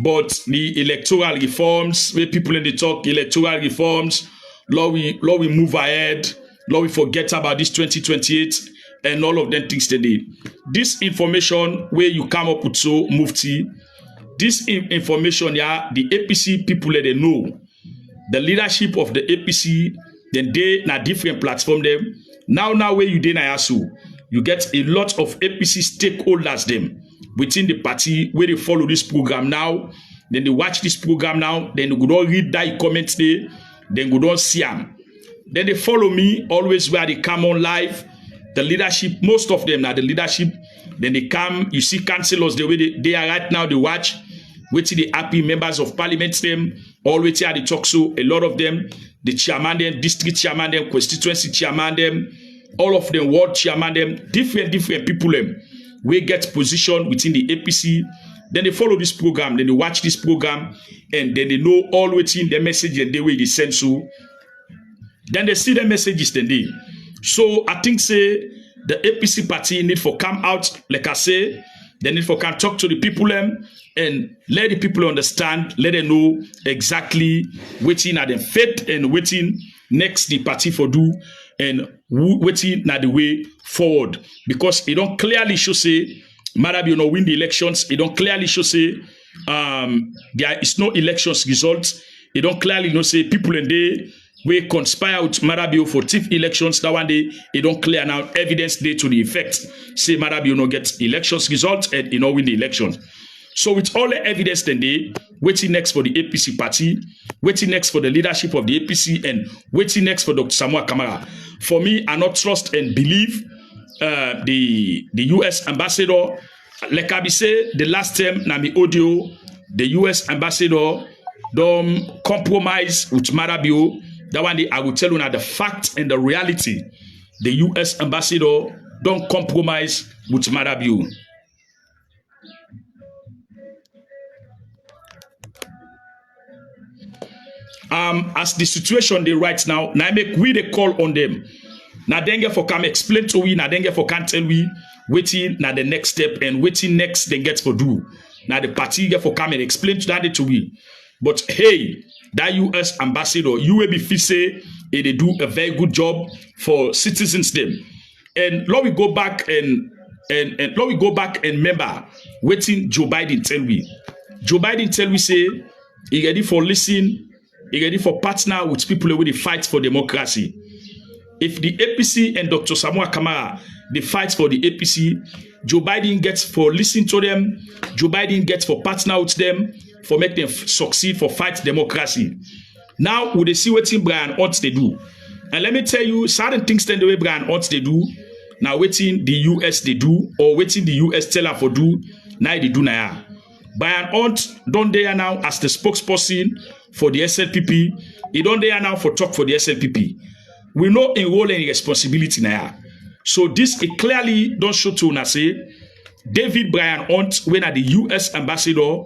but the electoral reforms wey people in dey talk electoral reforms, law we move ahead, law we forget about this 2028 and all of them things today. This information where you come up with so Mufti, this information yeah, the APC people let them know. The leadership of the APC, then they na different platform them. Now where you dey na yaso, you get a lot of APC stakeholders them within the party where they follow this program now. Then they watch this program now. Then they go don read that comments there. Then go don see them. Then they follow me always where they come on live. The leadership, most of them now the leadership. Then they come. You see councillors the way they are right now. They watch. Waiting the happy members of parliament them. All waiting at the talk show. A lot of them, the chairman them, district chairman them, constituency chairman them, all of them, ward chairman them, different people them. We get position within the APC. Then they follow this program. Then they watch this program, and then they know all waiting the message and the way they send so. Then they see the messages then they. So I think say the APC party need for come out, like I say, they need for come talk to the people them and let the people understand, let them know exactly waiting at them faith and waiting next the party for do and waiting at the way forward. Because it don't clearly show say Marabio no win the elections. It don't clearly show say there is no elections results. It don't clearly know say people in there we conspire with Marabio for thief elections. That one day, it don't clear now evidence day to the effect. Say Marabio no get elections results and you know win the elections. So with all the evidence then they waiting next for the APC party, waiting next for the leadership of the APC, and waiting next for Dr. Samuel Kamara. For me, I not trust and believe the US ambassador. Like I be say the last time na me audio, the US ambassador don't compromise with Marabio. That one day I will tell you now the fact and the reality. The US ambassador don't compromise with Marabio. As the situation they right now make we the call on them. Now then get for come explain to we, now then get for can tell we, waiting now the next step and waiting next then get for do. Now the party get for come and explain to that to we. But hey, that US ambassador, you will be fit say they do a very good job for citizens them. And let we go back and let we go back and remember waiting Joe Biden tell we. Joe Biden tell we say he ready for listen, he ready for partner with people who they fight for democracy. If the APC and Dr. Samuel Kamara they fight for the APC, Joe Biden gets for listen to them, Joe Biden gets for partner with them, for make them succeed for fight democracy. Now we they see what Brian Hunt they do. And let me tell you certain things then the way Brian Hunt they do. Now waiting the US they do or waiting the US tell her for do. Now they do now. Brian Hunt don't there now as the spokesperson for the SLPP. He don't there now for talk for the SLPP. We know enroll any responsibility now. So this it clearly don't show to una say David Brian Hunt when at the US ambassador.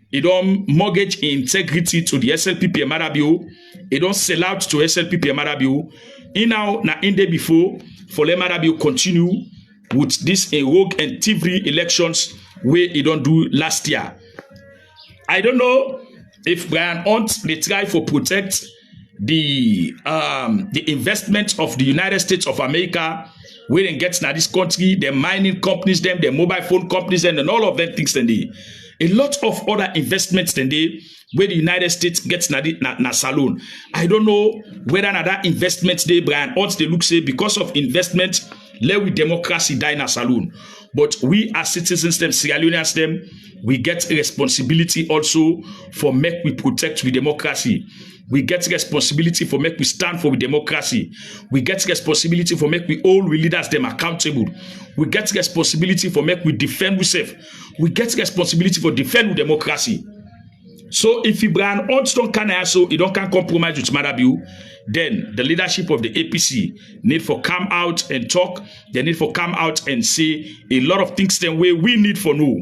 He don't mortgage integrity to the SLPP and Marabio. He don't sell out to SLPP and Marabio. He now na in day before for let Marabio continue with this rogue and thievery elections where he don't do last year. I don't know if Brian Hunt they try for protect the investment of the United States of America where they get now this country, the mining companies, them, the mobile phone companies, and all of them things then they. A lot of other investments than they where the United States gets na saloon. I don't know whether that investment they Brian Hunt they look say because of investment let we democracy die na saloon. But we as citizens them Sierra Leoneans them we get responsibility also for make we protect with democracy. We get responsibility for make we stand for democracy. We get responsibility for make we all we leaders them accountable. We get responsibility for make we defend ourselves. We get responsibility for defend democracy. So if Brian Hunt don't can also he don't can compromise with Marabio, then the leadership of the APC need for come out and talk. They need for come out and say a lot of things then way we need for know.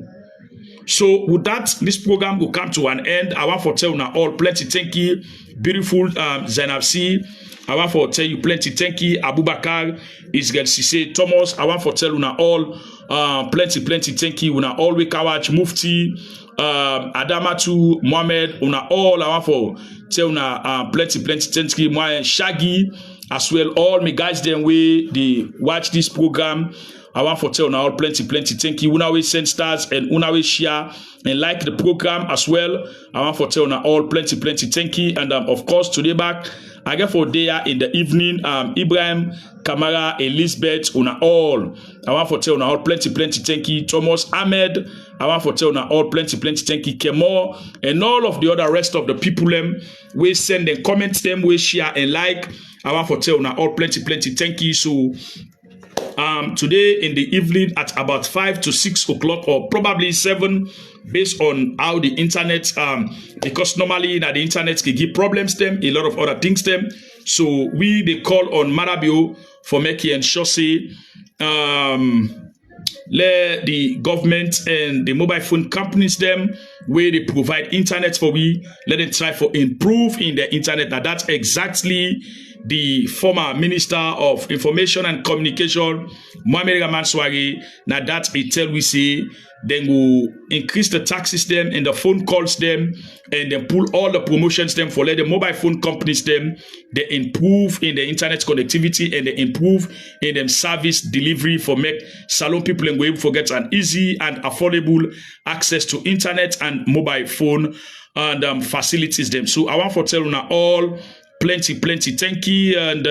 So with that, this program will come to an end. I want to tell now all plenty thank you. beautiful Zainab C. I want for tell you plenty. Thank you, Abubakar, Isgel Sise, Thomas. I want for tell una all plenty. Thank you, una all Wekawach, Mufti, Adamatu, Mohammed, una all. I want for tell una plenty. Thank you, my Shaggy, as well. All me guys them way they watch this program. I want for tell una all plenty. Thank you. Una way send stars and una way share and like the program as well. I want for tell una all plenty. Thank you. And of course today back I get for there in the evening. Ibrahim, Kamara, Elizabeth, una all. I want for tell una all plenty. Thank you. Thomas Ahmed. I want for tell una all plenty. Thank you. Kemo and all of the other rest of the people them we send them comments them we share and like. I want for tell una all plenty. Thank you. So today in the evening at about 5 to 6 o'clock or probably 7 based on how the internet because normally the internet can give problems them a lot of other things them, so they call on Marabio for making and say let the government and the mobile phone companies them where they provide internet for let them try for improve in the internet. Now that's exactly the former Minister of Information and Communication, Mohamed Rahman Swari. Now that it tell we say then will increase the taxes them and the phone calls them and then pull all the promotions them for let the mobile phone companies them they improve in the internet connectivity and they improve in them service delivery for make salon people and we forget an easy and affordable access to internet and mobile phone and facilities them. So I want to tell you now all plenty. Thank you. And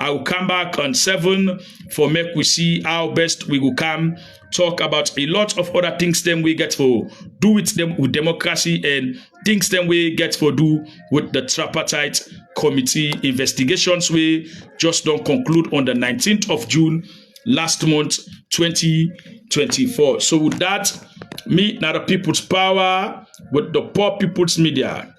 I will come back on 7 for make we see how best we will come talk about a lot of other things them we get for do with them with democracy and things them we get for do with the tripartite committee investigations we just don't conclude on the 19th of June last month 2024. So with that, me, not the people's power, with the poor people's media.